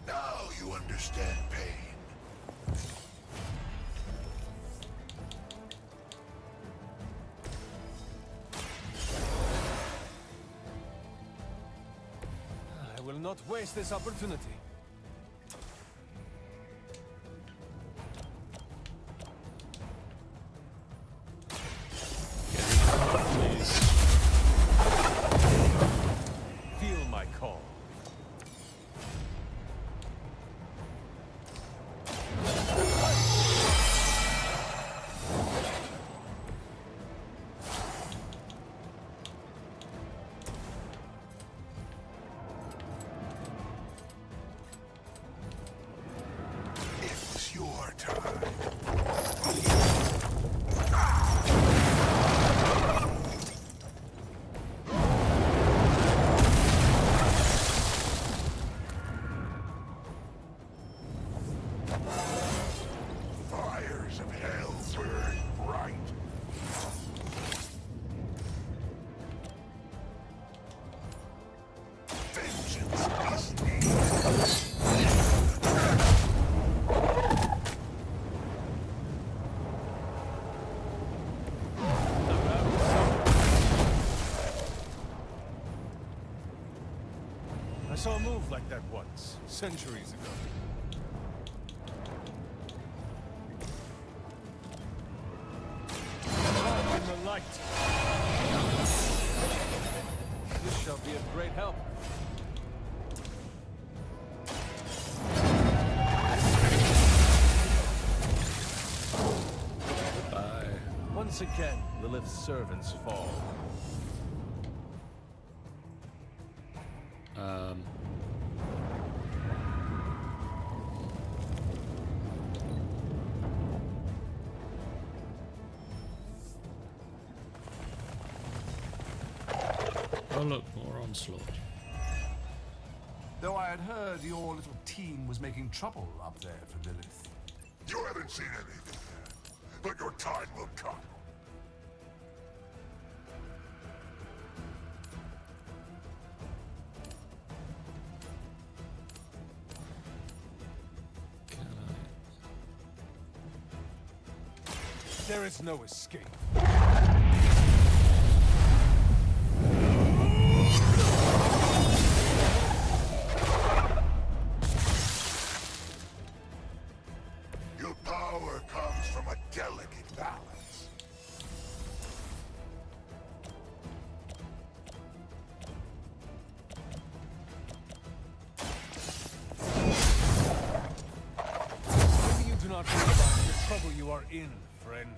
Now you understand pain. I will not waste this opportunity. Feel my call. It's your turn. Fires of hell burn bright. Vengeance is needed. I saw a move like that once, centuries ago. Walk in the light. This shall be of great help. Bye. Once again, Lilith's servants fall. Oh look, more onslaught. Though I had heard your little team was making trouble up there for Lilith. You haven't seen anything yet, but your time will come. There is no escape. in, friend.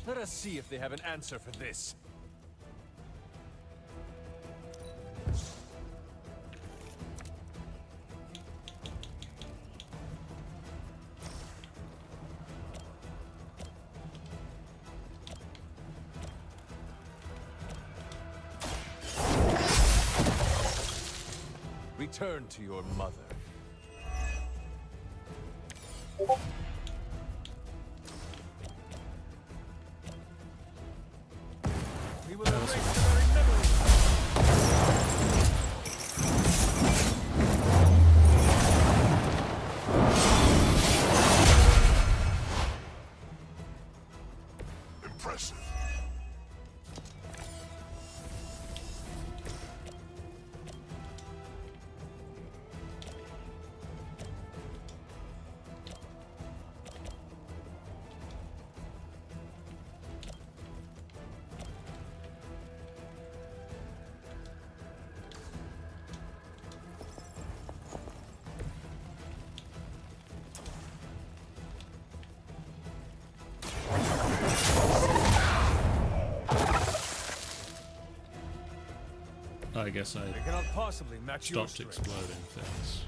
Let us see if they have an answer for this. Return to your mother. We will erase the very memory. Impressive. I guess I They cannot possibly match your stopped strength. exploding things.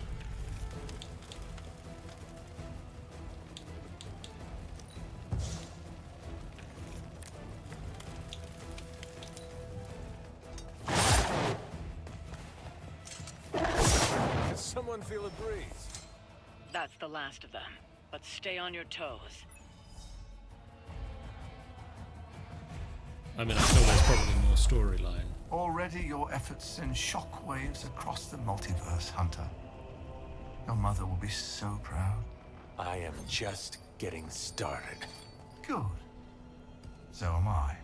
Does someone feel a breeze? That's the last of them. But stay on your toes. I mean, I feel there's probably more storyline. Already your efforts send shockwaves across the multiverse, Hunter. Your mother will be so proud. I am just getting started. Good. So am I.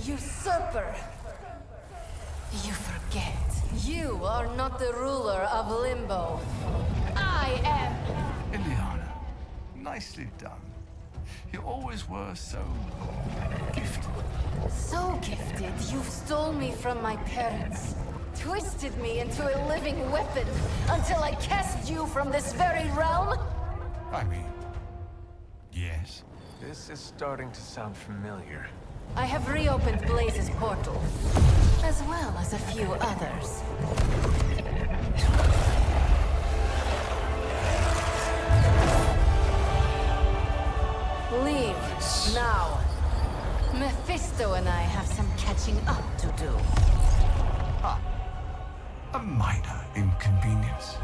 Usurper! You forget. You are not the ruler of Limbo. I am! Ileana, nicely done. You always were so gifted. So gifted, you stole me from my parents. Twisted me into a living weapon until I cast you from this very realm? I mean, yes. This is starting to sound familiar. I have reopened Blaze's portal, as well as a few others. Leave now. Mephisto and I have some catching up to do. Ah, a minor inconvenience.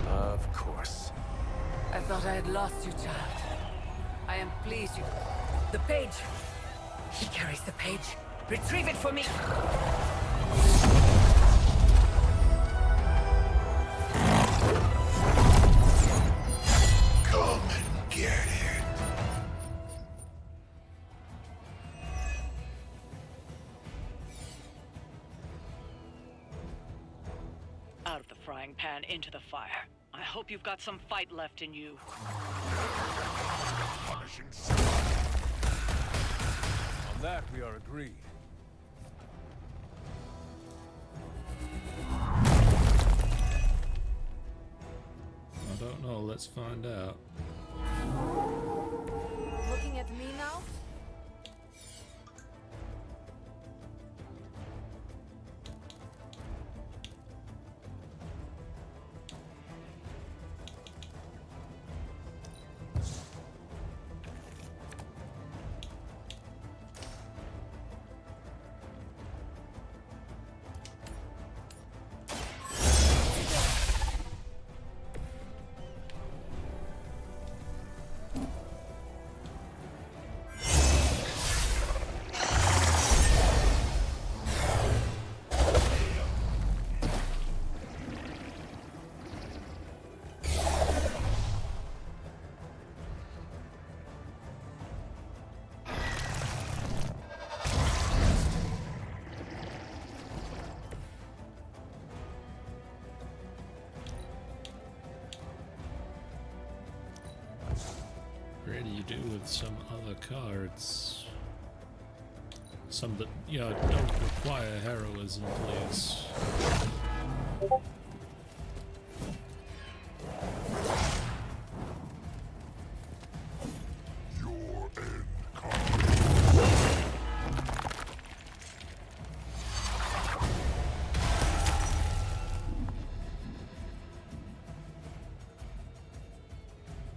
Of course. I thought I had lost you, child. I am pleased you... The page! He carries the page. Retrieve it for me! Come and get it. Out of the frying pan into the fire. I hope you've got some fight left in you. Punishing. On that, we are agreed. I don't know, let's find out. Looking at me now? really you do with some other cards. Some that, you know, don't require heroism, please.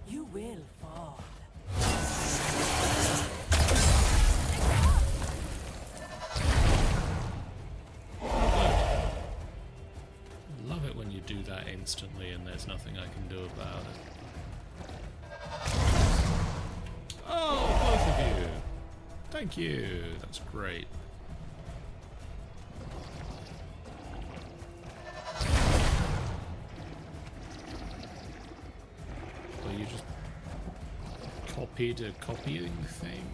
You will fall. Love it when you do that instantly and there's nothing I can do about it. Oh, both of you! Thank you! That's great. Well, you just copied a copying thing?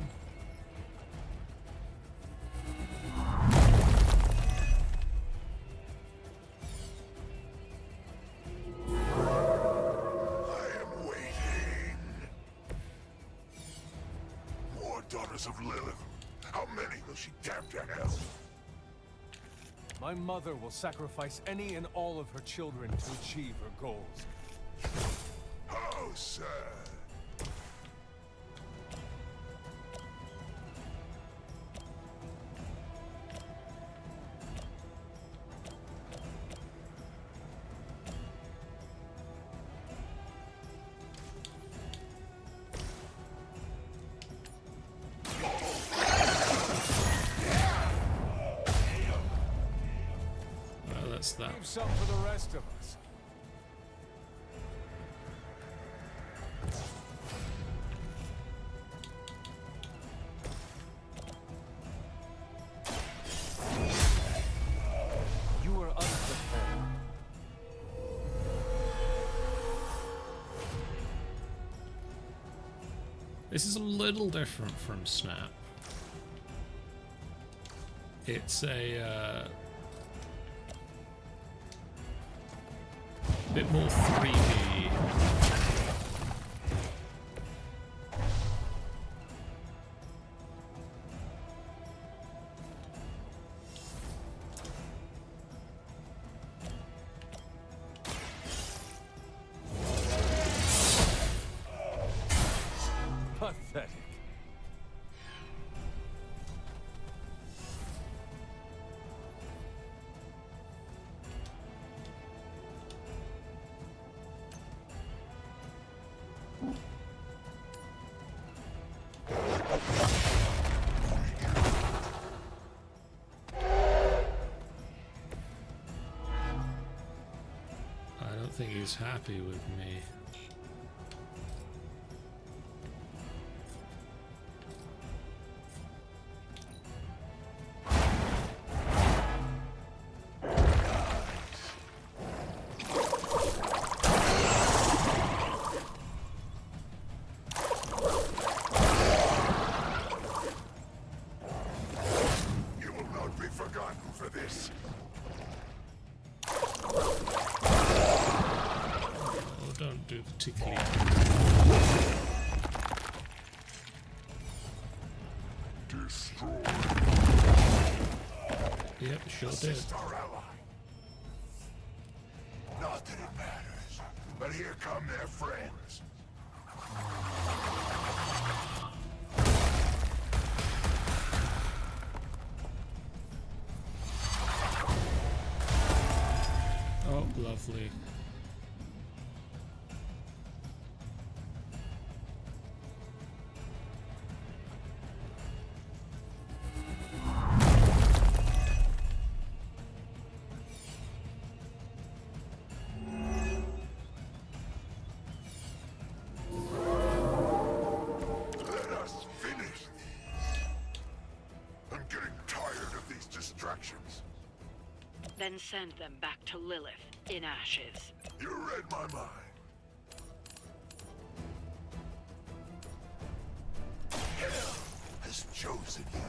Daughters of Lilith. How many will she damn to hell? My mother will sacrifice any and all of her children to achieve her goals. How sad. That. Leave some for the rest of us. You were unprepared. This is a little different from Snap. It's a bit more 3D. Pathetic. I don't think he's happy with me. You will not be forgotten for this. Don't do the tickly. Destroy. Yep, sure did. Assist our ally. Not that it matters, but here come their friends. Oh, lovely. Then send them back to Lilith in ashes. You read my mind. Hell has chosen you.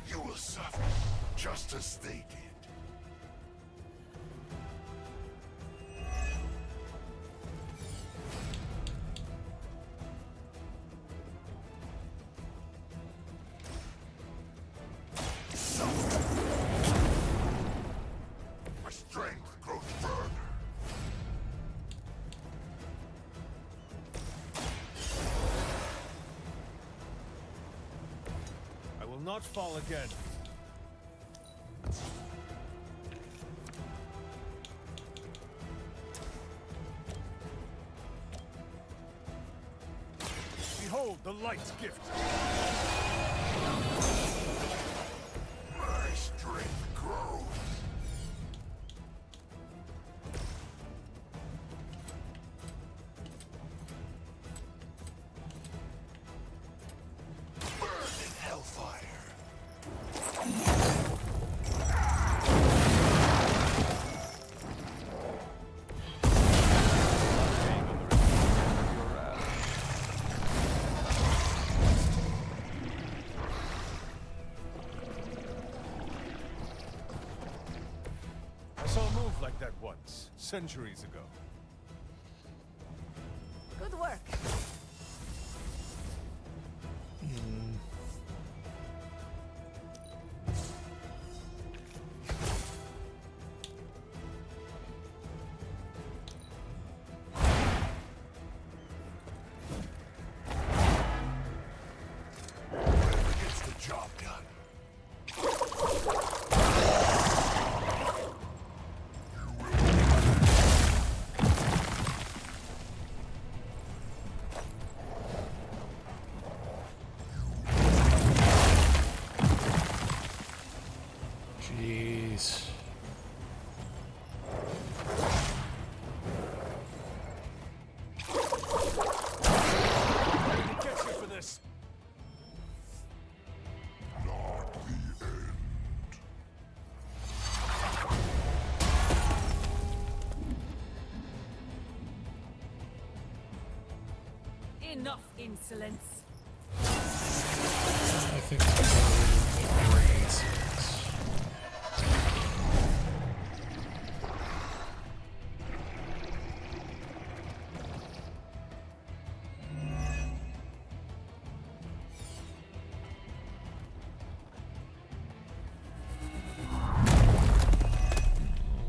You will suffer just as they did. not fall again. Behold the light's gift. My strength grows. Burning hellfire. I saw a move like that once, centuries ago. Good work. Whoever gets the job done. Jeez. I didn't catch you for this. Not the end. Enough insolence. I think that's more incidents.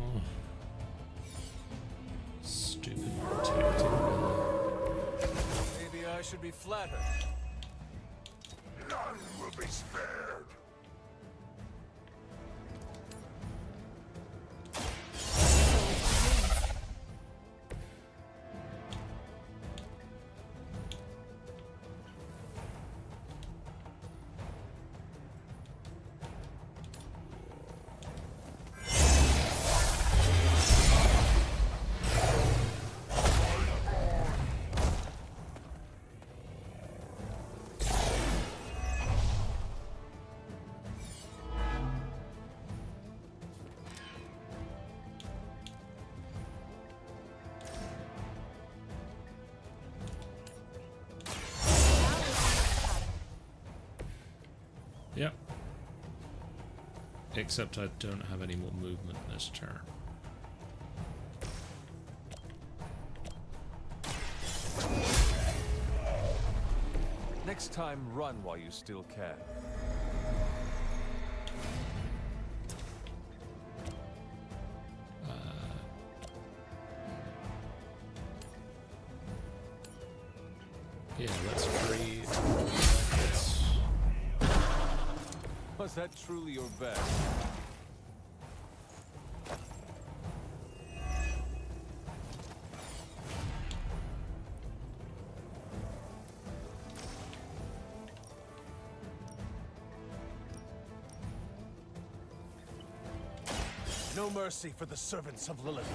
Oh. Stupid protecting. Maybe I should be flattered. None will be spared. Yep. Except I don't have any more movement this turn. Next time, run while you still can. Yeah, let's free. Was that truly your best? No mercy for the servants of Lilith.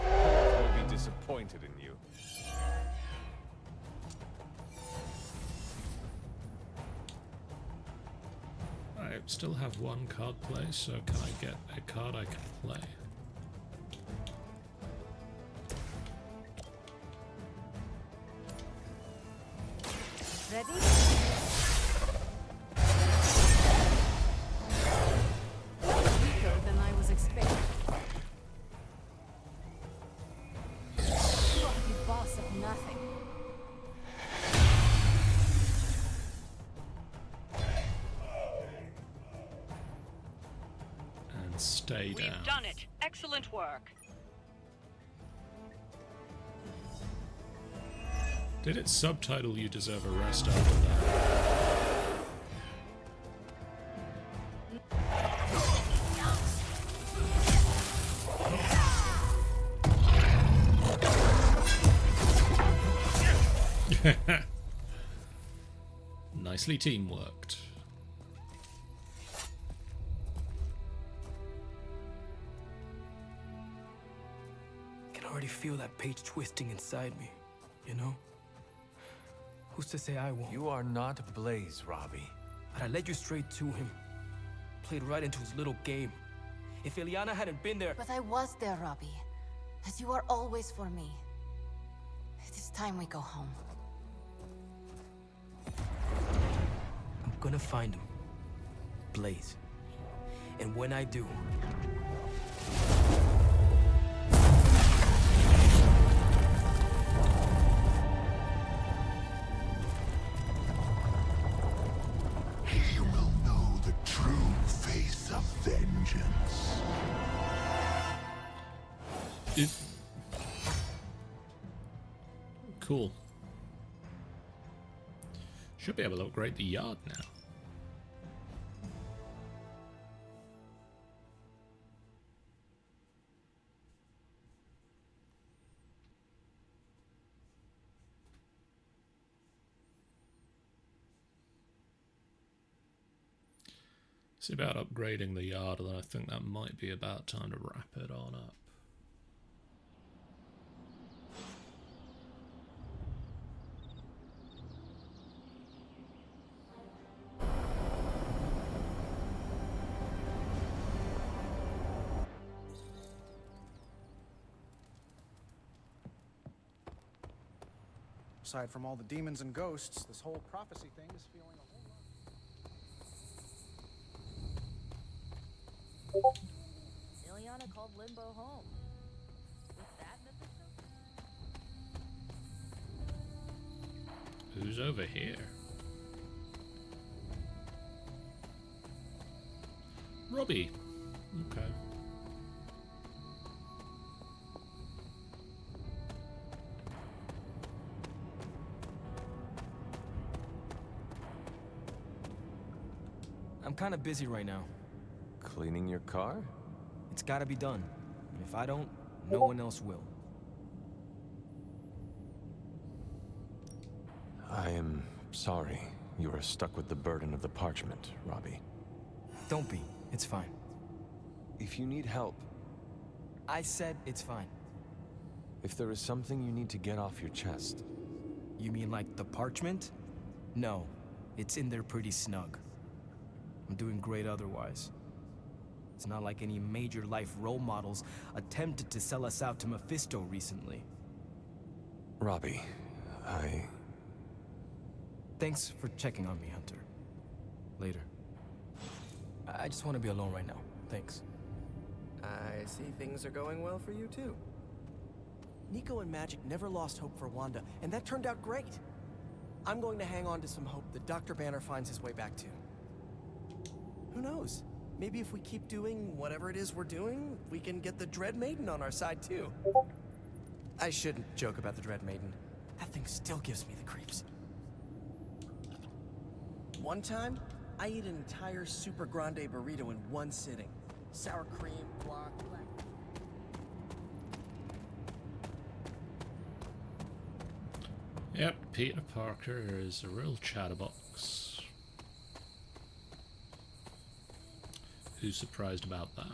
I'll be disappointed in you. I still have one card play, so can I get a card I can play? Ready? Weaker than I was expecting. Lucky boss of nothing. And stay down. We've done it. Excellent work. Did it subtitle "You deserve a rest" after that? Nicely teamworked. I can already feel that page twisting inside me, you know? Who's to say I won't? You are not Blaze, Robbie. But I led you straight to him. Played right into his little game. If Ileana hadn't been there... But I was there, Robbie. As you are always for me. It is time we go home. I'm gonna find him. Blaze. And when I do... He will know the true face of vengeance. Cool. Should be able to upgrade the yard now. It's about upgrading the yard, and I think that might be about time to wrap it on up. Aside from all the demons and ghosts, this whole prophecy thing is feeling a whole lot. Ileana called Limbo home. With that, Mephisto? Who's over here? Robbie. Okay. I'm kind of busy right now. Cleaning your car? It's gotta be done. If I don't, no one else will. I am sorry you are stuck with the burden of the parchment, Robbie. Don't be. It's fine. If you need help... I said it's fine. If there is something you need to get off your chest... You mean like the parchment? No. It's in there pretty snug. I'm doing great otherwise. It's not like any major life role models attempted to sell us out to Mephisto recently. Robbie, Thanks for checking on me, Hunter. Later. I just want to be alone right now. Thanks. I see things are going well for you, too. Nico and Magic never lost hope for Wanda, and that turned out great. I'm going to hang on to some hope that Dr. Banner finds his way back to. Who knows? Maybe if we keep doing whatever it is we're doing, we can get the Dread Maiden on our side, too. I shouldn't joke about the Dread Maiden. That thing still gives me the creeps. One time, I ate an entire Super Grande burrito in one sitting. Sour cream, black. Yep, Peter Parker is a real chatterbox. Who's surprised about that?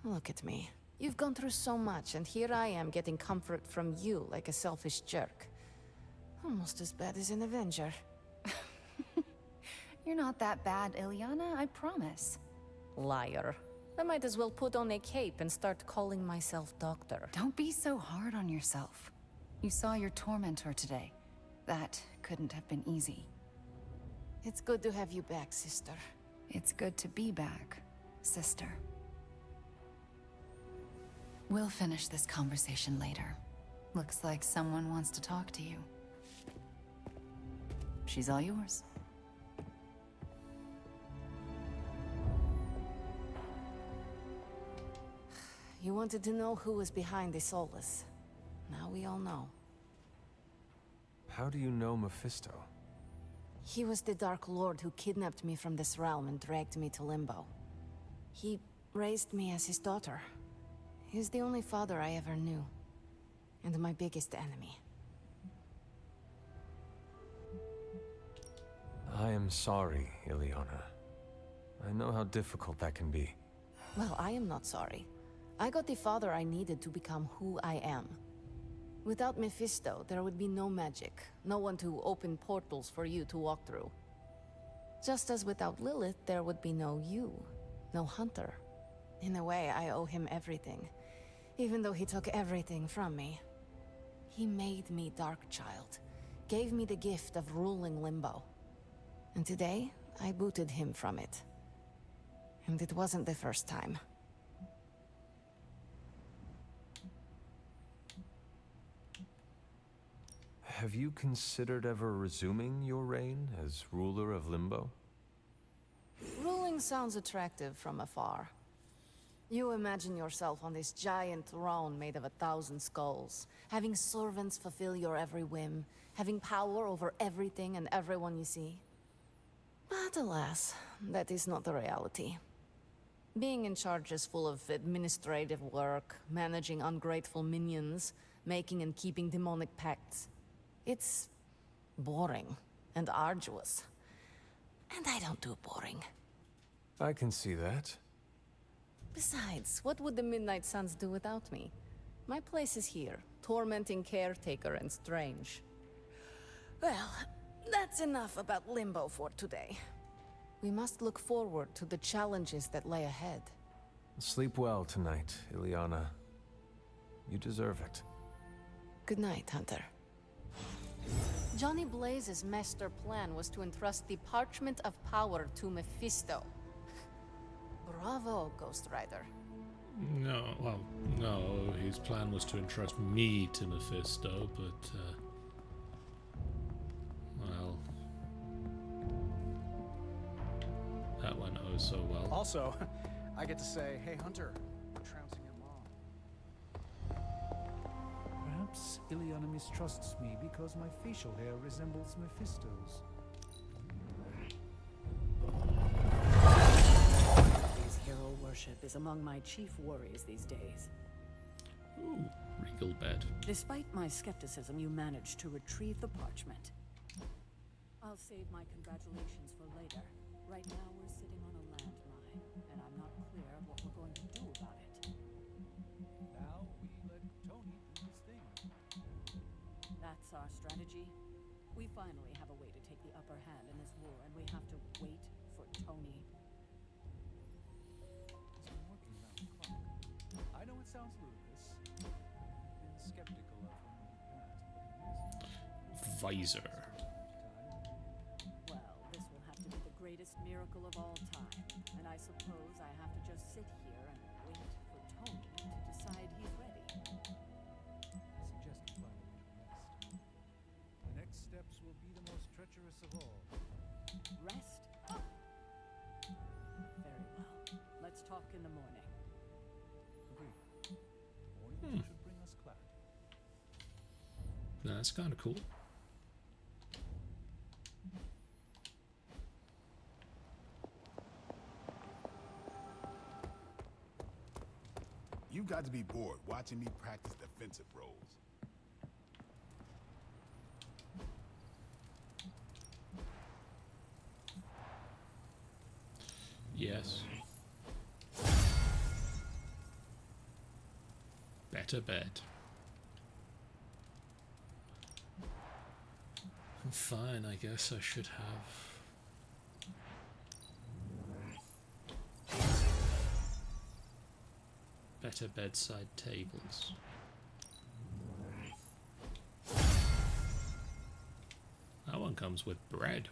Look at me. You've gone through so much, and here I am getting comfort from you like a selfish jerk. Almost as bad as an Avenger. You're not that bad, Ilyana, I promise. Liar. I might as well put on a cape and start calling myself Doctor. Don't be so hard on yourself. You saw your tormentor today. That couldn't have been easy. It's good to have you back, sister. It's good to be back, sister. We'll finish this conversation later. Looks like someone wants to talk to you. She's all yours. You wanted to know who was behind the Soulless. Now we all know. How do you know Mephisto? He was the Dark Lord who kidnapped me from this realm and dragged me to Limbo. He raised me as his daughter. He's the only father I ever knew. And my biggest enemy. I am sorry, Ilyana. I know how difficult that can be. Well, I am not sorry. I got the father I needed to become who I am. Without Mephisto, there would be no magic, no one to open portals for you to walk through. Just as without Lilith, there would be no you, no Hunter. In a way, I owe him everything, even though he took everything from me. He made me Darkchild, gave me the gift of ruling Limbo. And today, I booted him from it. And it wasn't the first time. Have you considered ever resuming your reign as ruler of Limbo? Ruling sounds attractive from afar. You imagine yourself on this giant throne made of 1,000 skulls, having servants fulfill your every whim, having power over everything and everyone you see. But alas, that is not the reality. Being in charge is full of administrative work, managing ungrateful minions, making and keeping demonic pacts. It's boring and arduous. And I don't do boring. I can see that. Besides, what would the Midnight Suns do without me? My place is here, tormenting Caretaker and Strange. Well, that's enough about Limbo for today. We must look forward to the challenges that lay ahead. Sleep well tonight, Ilyana. You deserve it. Good night, Hunter. Johnny Blaze's master plan was to entrust the Parchment of Power to Mephisto. Bravo, Ghost Rider. No, his plan was to entrust me to Mephisto, but, well, that went oh so well. Also, I get to say, hey Hunter, we're trouncing your mom. Perhaps Ilyana mistrusts me because my facial hair resembles Mephisto's. Hero worship is among my chief worries these days. Ooh, regal bed. Despite my skepticism, you managed to retrieve the parchment. I'll save my congratulations for later. Right now we're sitting on a landmine, and I'm not clear what we're going to do about it. Now we let Tony do his thing. That's our strategy. We finally have a way to take the upper hand in this war, and we have to wait for Tony. I know it sounds ludicrous. I've been skeptical of him in the past. Visor. Well, this will have to be the greatest miracle of all time, and I suppose I have to just sit here and wait for Tony to decide he's ready. I suggest we find a way to rest. The next steps will be the most treacherous of all. Rest? Very well. Let's talk in the morning. Morning should bring us clarity. That's kind of cool. You got to be bored watching me practice defensive roles. Yes. Better bed. Fine, I guess I should have better bedside tables. That one comes with bread.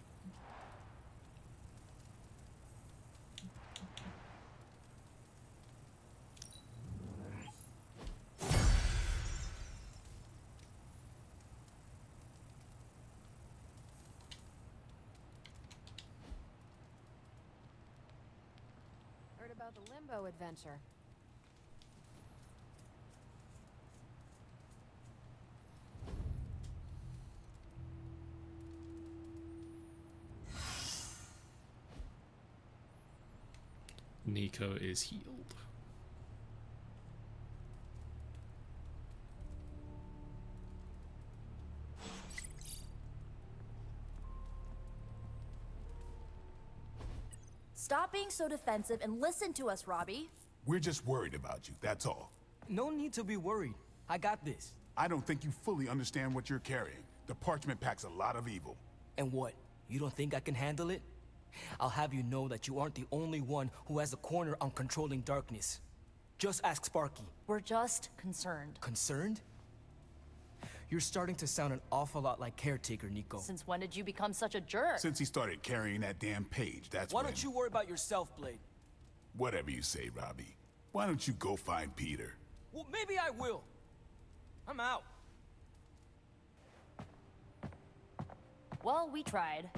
Heard about the Limbo adventure. Nico is healed. Stop being so defensive and listen to us, Robbie. We're just worried about you, that's all. No need to be worried. I got this. I don't think you fully understand what you're carrying. The parchment packs a lot of evil. And what? You don't think I can handle it? I'll have you know that you aren't the only one who has a corner on controlling darkness. Just ask Sparky. We're just concerned. Concerned? You're starting to sound an awful lot like Caretaker, Nico. Since when did you become such a jerk? Since he started carrying that damn page, that's Why when... don't you worry about yourself, Blade? Whatever you say, Robbie. Why don't you go find Peter? Well, maybe I will. I'm out. Well, we tried.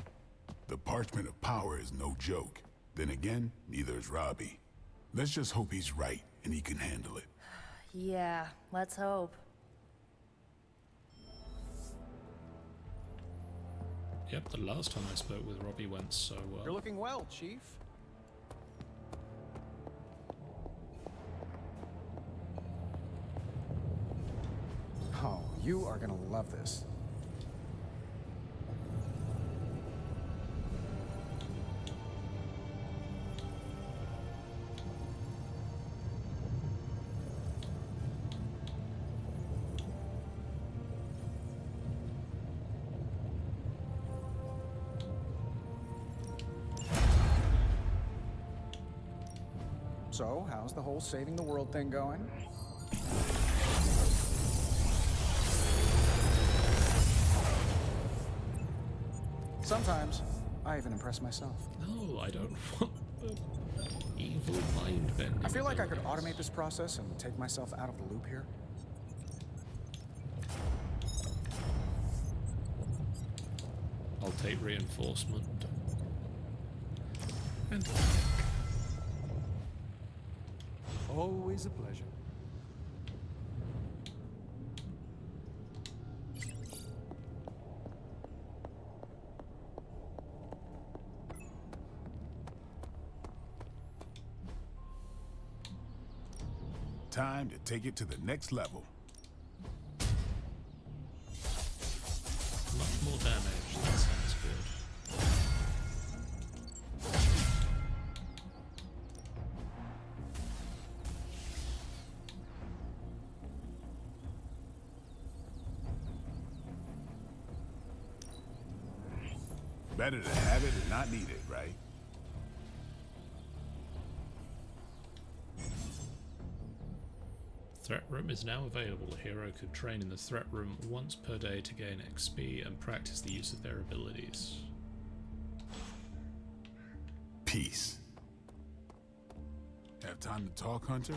The Parchment of Power is no joke. Then again, neither is Robbie. Let's just hope he's right and he can handle it. Yeah, let's hope. Yep, the last time I spoke with Robbie went so well. You're looking well, Chief. Oh, you are gonna love this. So, how's the whole saving the world thing going? Sometimes, I even impress myself. No, I don't want the evil mind bending. I feel like I could automate this process and take myself out of the loop here. I'll take reinforcement. And always a pleasure. Time to take it to the next level. much more damage. That sounds good. Better to have it and not need it, right? Threat room is now available. A hero could train in the threat room once per day to gain XP and practice the use of their abilities. Peace. Have time to talk, Hunter?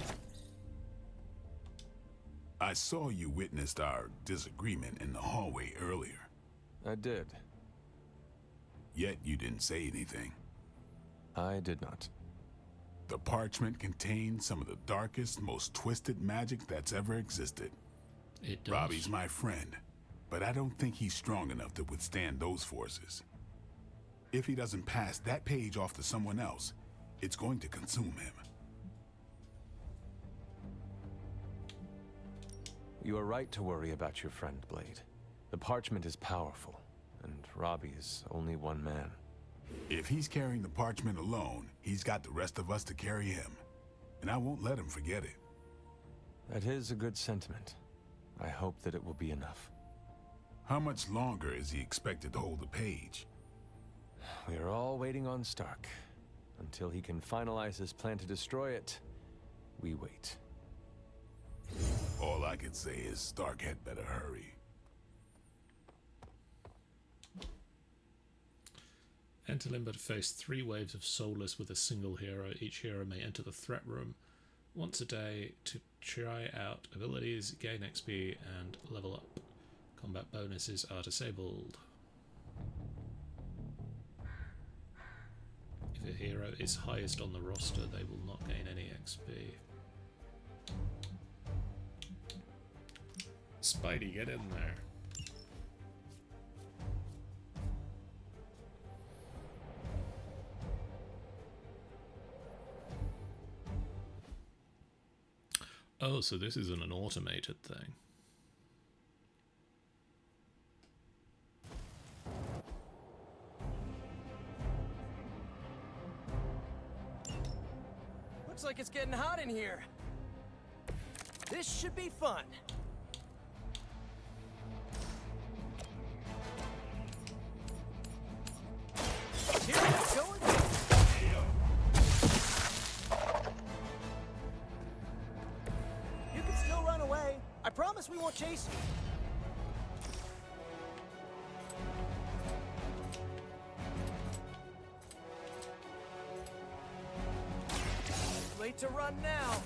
I saw you witnessed our disagreement in the hallway earlier. I did. Yet you didn't say anything. I did not. The parchment contains some of the darkest, most twisted magic that's ever existed. It does. Robbie's my friend, but I don't think he's strong enough to withstand those forces. If he doesn't pass that page off to someone else, it's going to consume him. You are right to worry about your friend, Blade. The parchment is powerful, and Robbie is only one man. If he's carrying the parchment alone, he's got the rest of us to carry him. And I won't let him forget it. That is a good sentiment. I hope that it will be enough. How much longer is he expected to hold the page? We are all waiting on Stark. Until he can finalize his plan to destroy it, we wait. All I can say is Stark had better hurry. Enter Limbo to face 3 waves of Soulless with a single hero. Each hero may enter the threat room once a day to try out abilities, gain XP, and level up. Combat bonuses are disabled. If a hero is highest on the roster, they will not gain any XP. Spidey, get in there. Oh, so this isn't an automated thing. Looks like it's getting hot in here. This should be fun. Here we go. You can still run away. I promise we won't chase you. Late to run now.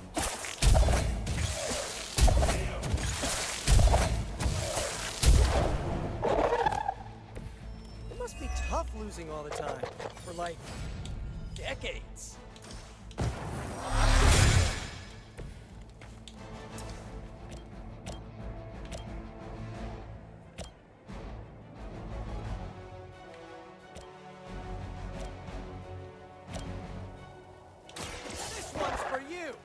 It must be tough losing all the time. For like decades. This one's for you.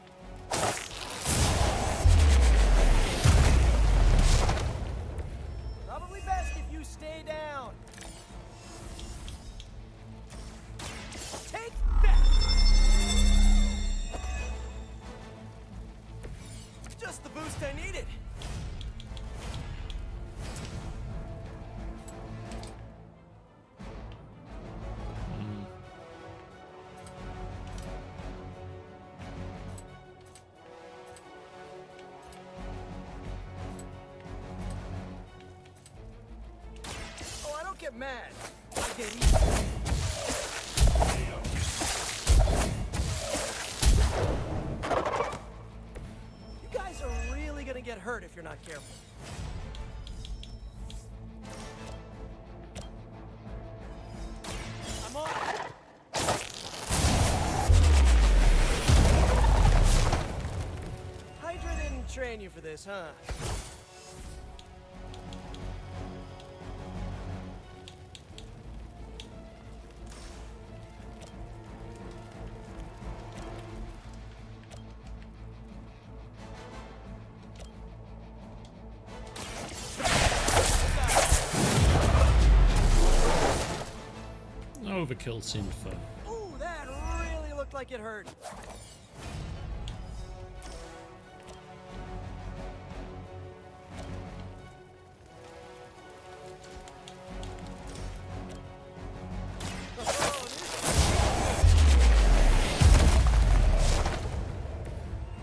Probably best if you stay down. Take that! Just the boost I needed. Oh, I don't get mad. I get even. You guys are really gonna get hurt if you're not careful. I'm on. Hydra didn't train you for this, huh? Overkill seemed fun. Ooh, that really looked like it hurt.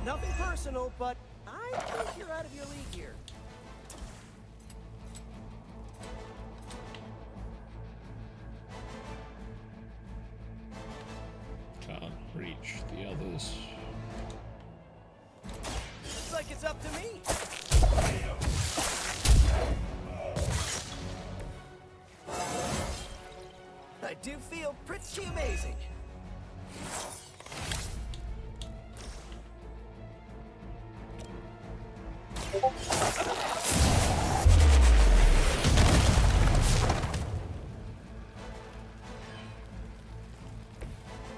Nothing personal, but I think you're out of your league here. Can't reach the others. Looks like it's up to me. I do feel pretty amazing.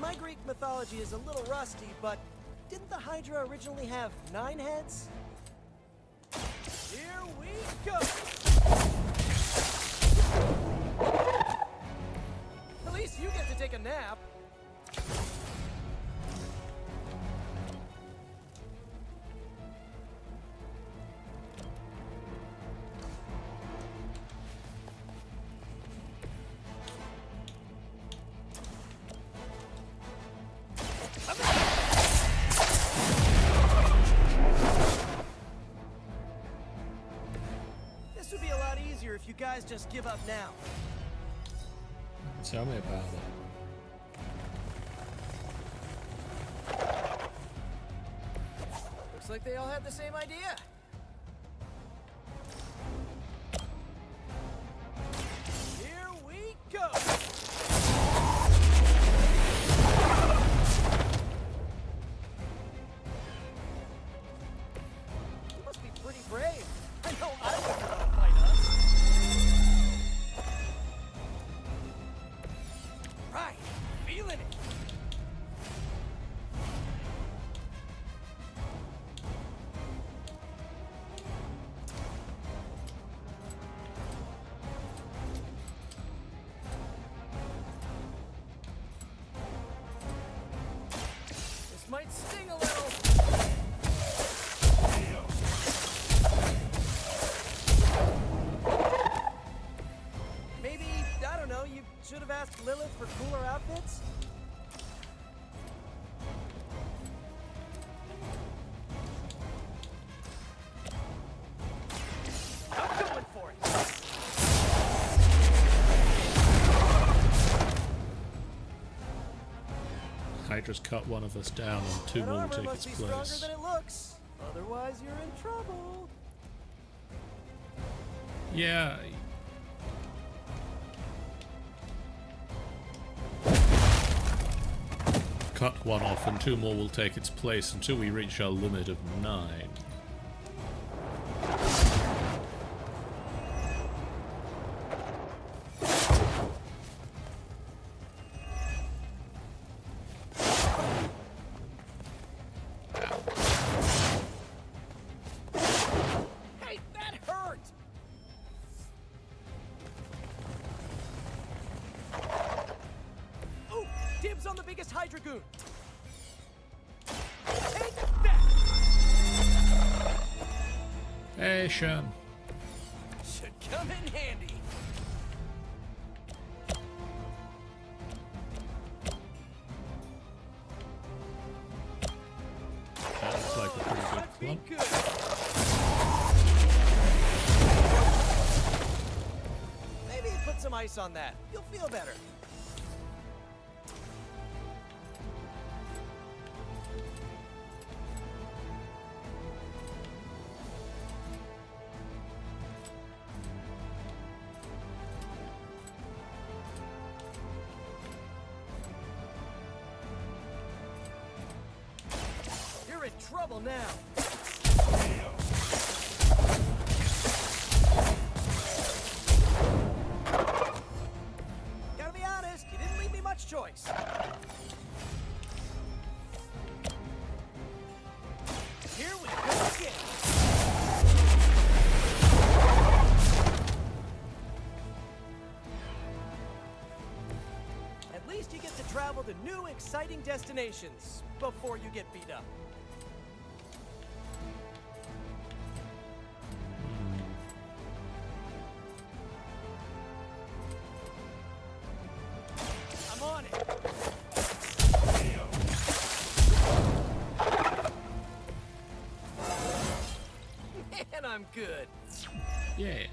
My Greek mythology is a little rusty, but didn't the Hydra originally have 9 heads? Here we go! At least you get to take a nap. guys just give up now? Tell me about it. Looks like they all had the same idea. Here we go! You must be pretty brave. I know I wouldn't want to fight us. Right, feeling it. This might sting a little. Maybe, I don't know, you should have asked Lilith for cooler outfits? I'm going for it! Hydra's cut one of us down and two That more will armor take must its be place. stronger than it looks. Otherwise, you're in trouble. Yeah. Cut one off and two more will take its place until we reach our limit of 9. Hey, that hurt! Ooh, dibs on the biggest Hydra goon. Take that! Hey, Sean. Should come in handy. That looks like a pretty good one. Maybe put some ice on that. You'll feel better. You're in trouble now. Gotta be honest, you didn't leave me much choice. Here we go again. At least you get to travel to new, exciting destinations before you get beat up. I'm on it. Man, I'm good. Yeah.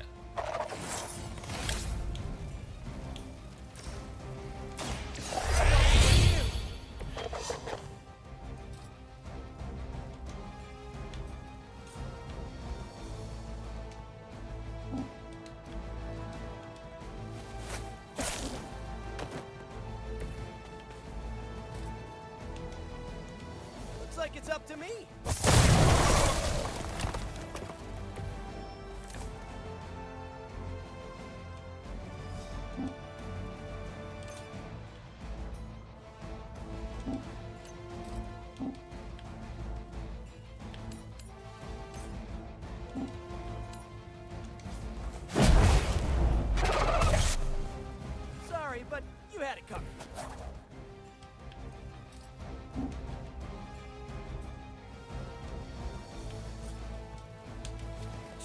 Looks like it's up to me. Sorry, but you had it covered.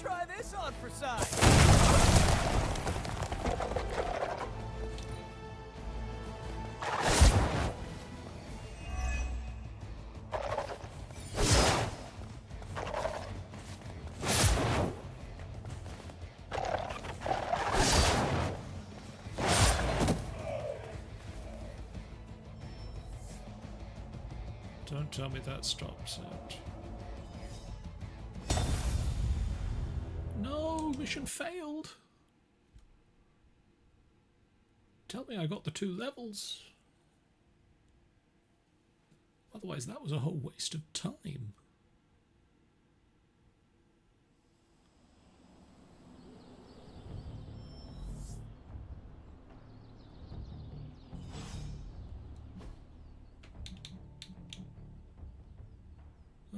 Try this on for size. Don't tell me that stops it. No, mission failed. Tell me I got the 2 levels. Otherwise, that was a whole waste of time.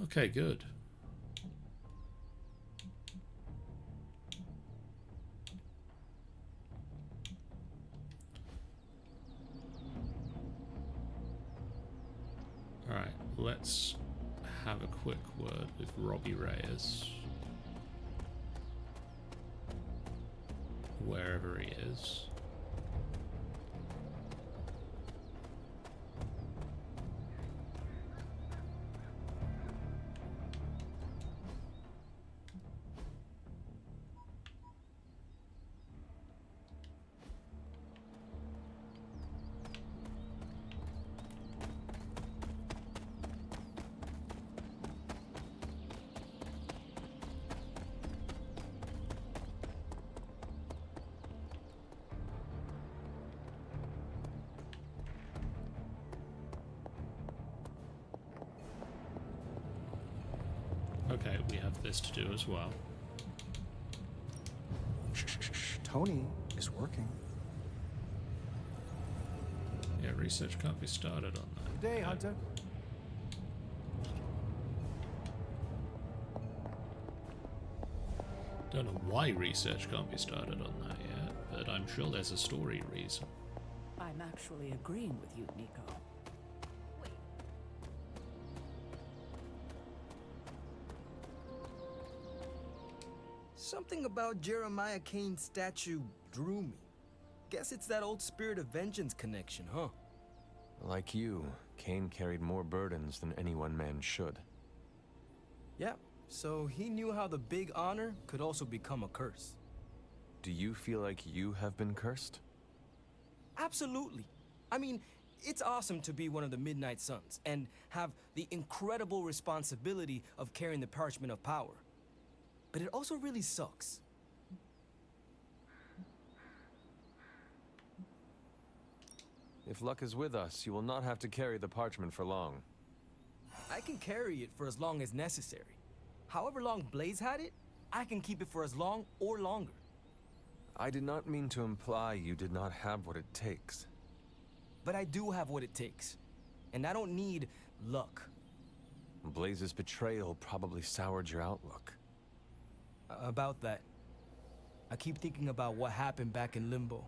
Okay, good. Alright, let's have a quick word with Robbie Reyes. Wherever he is. Okay, we have this to do as well. Shh. Tony is working. Yeah, research can't be started on that. Good day, Hunter. Don't know why research can't be started on that yet, but I'm sure there's a story reason. I'm actually agreeing with you, Nico. Something about Jeremiah Kane's statue drew me. Guess it's that old spirit of vengeance connection, huh? Like you, Kane carried more burdens than any one man should. Yeah, so he knew how the big honor could also become a curse. Do you feel like you have been cursed? Absolutely. I mean, it's awesome to be one of the Midnight Suns and have the incredible responsibility of carrying the Parchment of Power. But it also really sucks. If luck is with us, you will not have to carry the parchment for long. I can carry it for as long as necessary. However long Blaze had it, I can keep it for as long or longer. I did not mean to imply you did not have what it takes. But I do have what it takes. And I don't need luck. Blaze's betrayal probably soured your outlook. About that. I keep thinking about what happened back in Limbo.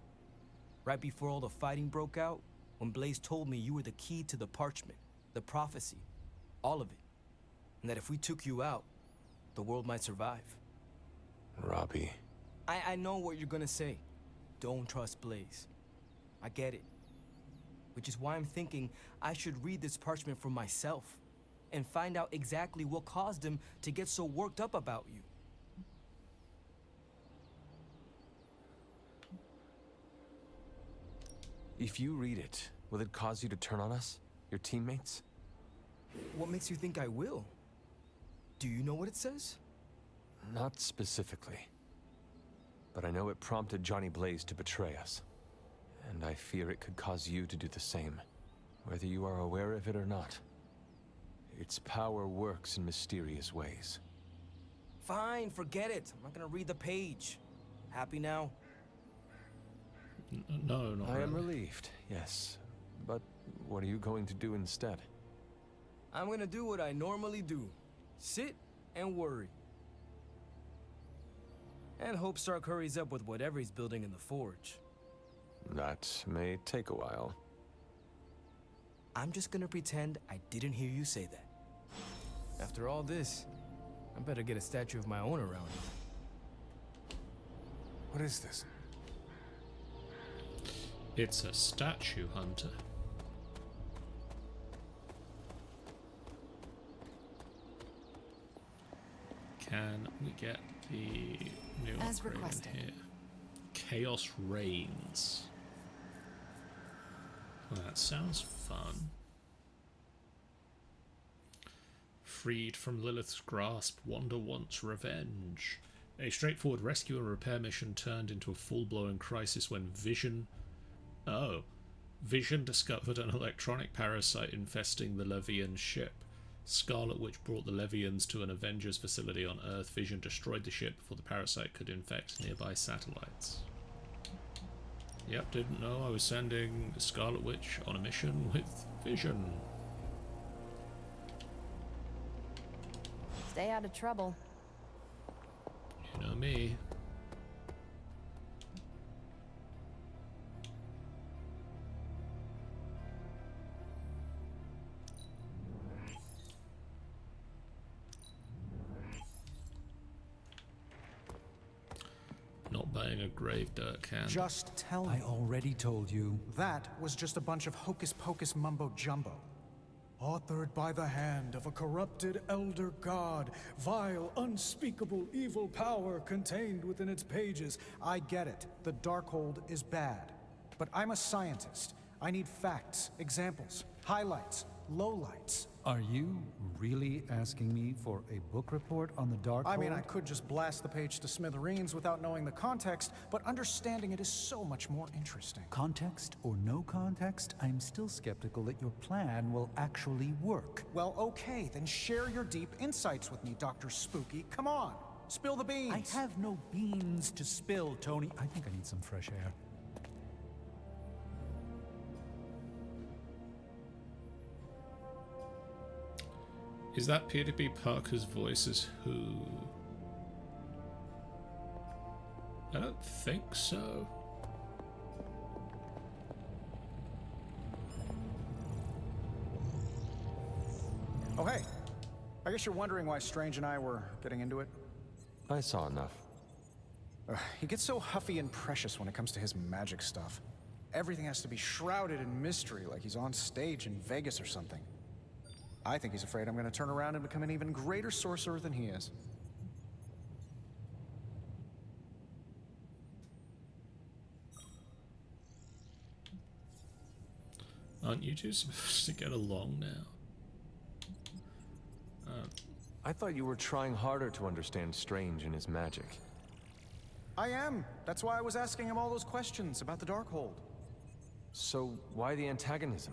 Right before all the fighting broke out, when Blaze told me you were the key to the parchment, the prophecy, all of it. And that if we took you out, the world might survive. Robbie. I know what you're gonna say. Don't trust Blaze. I get it. Which is why I'm thinking I should read this parchment for myself and find out exactly what caused him to get so worked up about you. If you read it, will it cause you to turn on us? Your teammates? What makes you think I will? Do you know what it says? Not specifically. But I know it prompted Johnny Blaze to betray us. And I fear it could cause you to do the same, whether you are aware of it or not. Its power works in mysterious ways. Fine, forget it. I'm not gonna read the page. Happy now? No, not I really. am relieved, yes. But what are you going to do instead? I'm gonna do what I normally do. Sit and worry. And hope Stark hurries up with whatever he's building in the forge. That may take a while. I'm just gonna pretend I didn't hear you say that. After all this, I better get a statue of my own around. What is this? It's a statue, Hunter. Can we get the new As upgrade requested. in here? Chaos Reigns. Well, that sounds fun. Freed from Lilith's grasp, Wanda wants revenge. A straightforward rescue and repair mission turned into a full-blown crisis when Vision discovered an electronic parasite infesting the Levian ship. Scarlet Witch brought the Levians to an Avengers facility on Earth. Vision destroyed the ship before the parasite could infect nearby satellites. Yep, didn't know I was sending Scarlet Witch on a mission with Vision. Stay out of trouble. You know me. Not buying a grave dirt can. Just tell me. I already told you. That was just a bunch of hocus-pocus mumbo-jumbo. Authored by the hand of a corrupted elder god, vile, unspeakable evil power contained within its pages. I get it. The Darkhold is bad. But I'm a scientist. I need facts, examples, highlights, lowlights. Are you really asking me for a book report on the Darkhold? I mean, I could just blast the page to smithereens without knowing the context, but understanding it is so much more interesting. Context or no context, I'm still skeptical that your plan will actually work. Well, okay, then share your deep insights with me, Dr. Spooky. Come on, spill the beans. I have no beans to spill, Tony. I think I need some fresh air. Is that Peter Parker's voice as who? I don't think so. Oh, hey. I guess you're wondering why Strange and I were getting into it? I saw enough. He gets so huffy and precious when it comes to his magic stuff. Everything has to be shrouded in mystery, like he's on stage in Vegas or something. I think he's afraid I'm going to turn around and become an even greater sorcerer than he is. Aren't you two supposed to get along now? I thought you were trying harder to understand Strange and his magic. I am. That's why I was asking him all those questions about the Darkhold. So why the antagonism?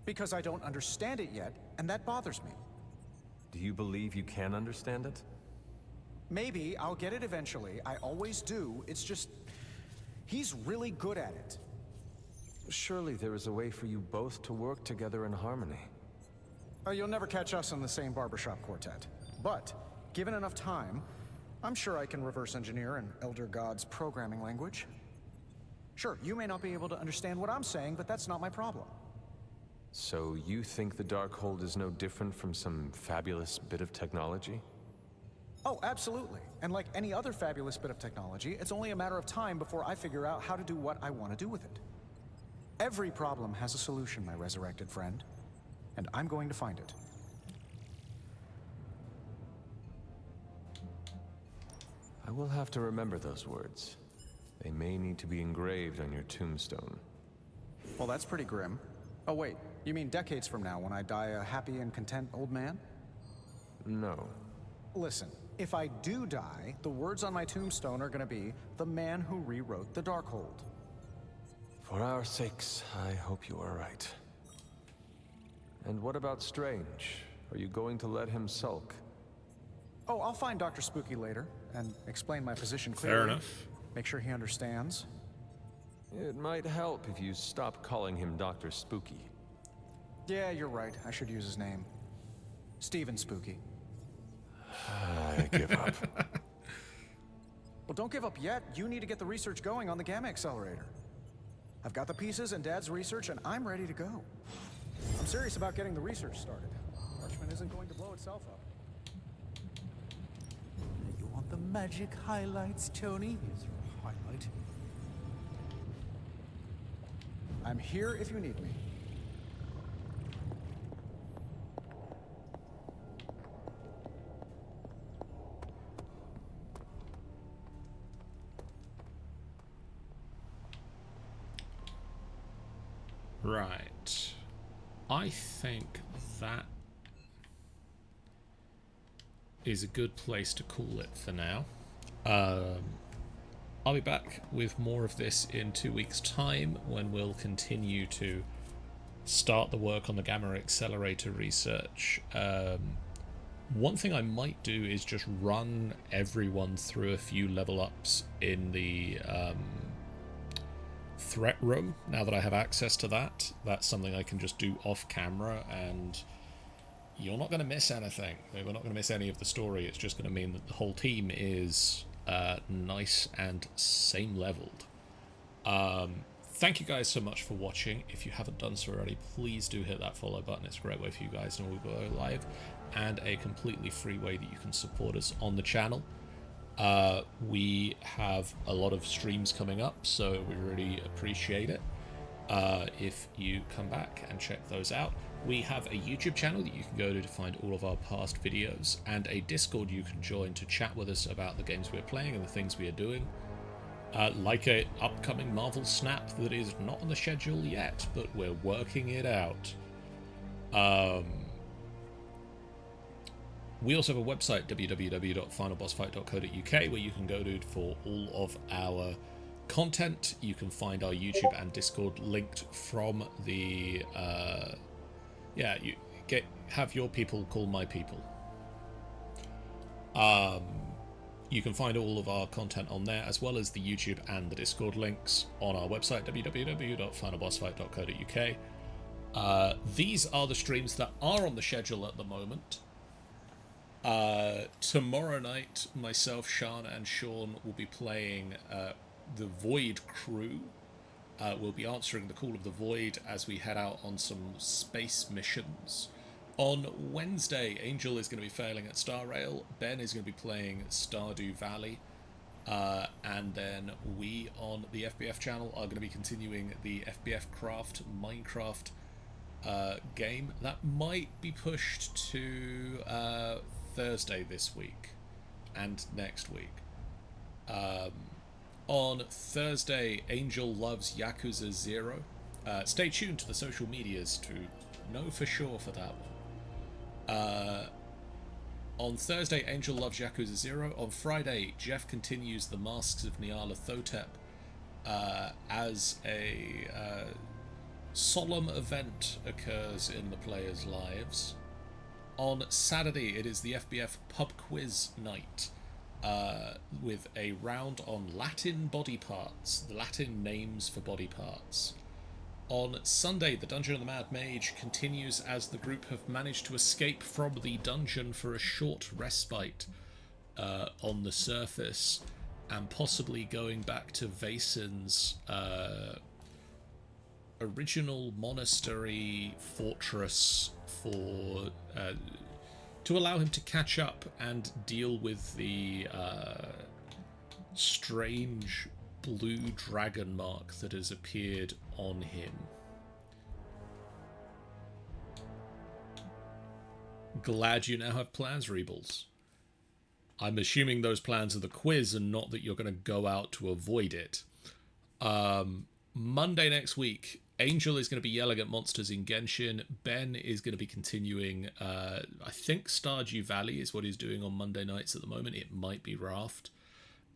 Because I don't understand it yet, and that bothers me. Do you believe you can understand it? Maybe I'll get it eventually. I always do. It's just... he's really good at it. Surely there is a way for you both to work together in harmony. You'll never catch us in the same barbershop quartet. But, given enough time, I'm sure I can reverse engineer an Elder God's programming language. Sure, you may not be able to understand what I'm saying, but that's not my problem. So you think the Darkhold is no different from some fabulous bit of technology? Oh, absolutely. And like any other fabulous bit of technology, it's only a matter of time before I figure out how to do what I want to do with it. Every problem has a solution, my resurrected friend. And I'm going to find it. I will have to remember those words. They may need to be engraved on your tombstone. Well, that's pretty grim. Oh, wait. You mean decades from now when I die a happy and content old man? No. Listen, if I do die, the words on my tombstone are gonna be, the man who rewrote the Darkhold. For our sakes, I hope you are right. And what about Strange? Are you going to let him sulk? Oh, I'll find Dr. Spooky later, and explain my position clearly. Fair enough. Make sure he understands. It might help if you stop calling him Dr. Spooky. Yeah, you're right. I should use his name. Stephen Spooky. I give up. Well, don't give up yet. You need to get the research going on the Gamma Accelerator. I've got the pieces and Dad's research, and I'm ready to go. I'm serious about getting the research started. Parchment isn't going to blow itself up. You want the magic highlights, Tony? Here's your highlight. I'm here if you need me. Right. I think that is a good place to call it for now. I'll be back with more of this in 2 weeks' time, when we'll continue to start the work on the Gamma Accelerator research. One thing I might do is just run everyone through a few level ups in the threat room, now that I have access to that. That's something I can just do off camera, and you're not going to miss anything. We're not going to miss any of the story. It's just going to mean that the whole team is nice and same leveled. Thank you guys so much for watching. If you haven't done so already, please do hit that follow button. It's a great way for you guys to know we go live, and a completely free way that you can support us on the channel. We have a lot of streams coming up, so we really appreciate it if you come back and check those out. We have a YouTube channel that you can go to find all of our past videos, and a Discord you can join to chat with us about the games we're playing and the things we are doing. Like a upcoming Marvel Snap that is not on the schedule yet, but we're working it out. We also have a website, www.finalbossfight.co.uk, where you can go to for all of our content. You can find our YouTube and Discord linked from the have your people call my people. You can find all of our content on there, as well as the YouTube and the Discord links on our website, www.finalbossfight.co.uk. These are the streams that are on the schedule at the moment. Tomorrow night, myself, Sean, and Sean will be playing the Void Crew. We'll be answering the call of the Void as we head out on some space missions. On Wednesday, Angel is going to be failing at Star Rail. Ben is going to be playing Stardew Valley. And then we on the FBF channel are going to be continuing the FBF Craft Minecraft game. That might be pushed to Thursday this week and next week. On Thursday, Angel loves Yakuza 0. Stay tuned to the social medias to know for sure for that one. On Thursday, Angel loves Yakuza 0. On Friday, Jeff continues the Masks of Nyarlathotep as a solemn event occurs in the players' lives. On Saturday, it is the FBF pub quiz night with a round on Latin body parts, the Latin names for body parts. On Sunday, the Dungeon of the Mad Mage continues as the group have managed to escape from the dungeon for a short respite on the surface, and possibly going back to Vaesen's original monastery fortress for to allow him to catch up and deal with the strange blue dragon mark that has appeared on him. Glad you now have plans, Rebels. I'm assuming those plans are the quiz and not that you're going to go out to avoid it. Monday next week, Angel is going to be yelling at monsters in Genshin. Ben is going to be continuing, I think Stardew Valley is what he's doing on Monday nights at the moment. It might be Raft.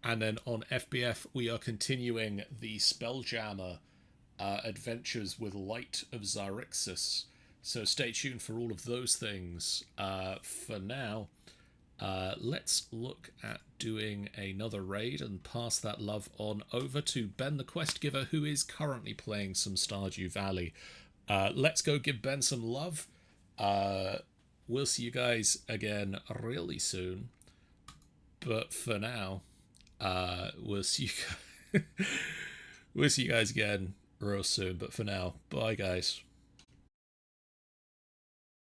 And then on FBF, we are continuing the Spelljammer adventures with Light of Xyrixis. So stay tuned for all of those things. For now, let's look at doing another raid and pass that love on over to Ben the Quest Giver, who is currently playing some Stardew Valley. Let's go give Ben some love. We'll see you guys again really soon. But for now, we'll see you guys again real soon. But for now, bye guys.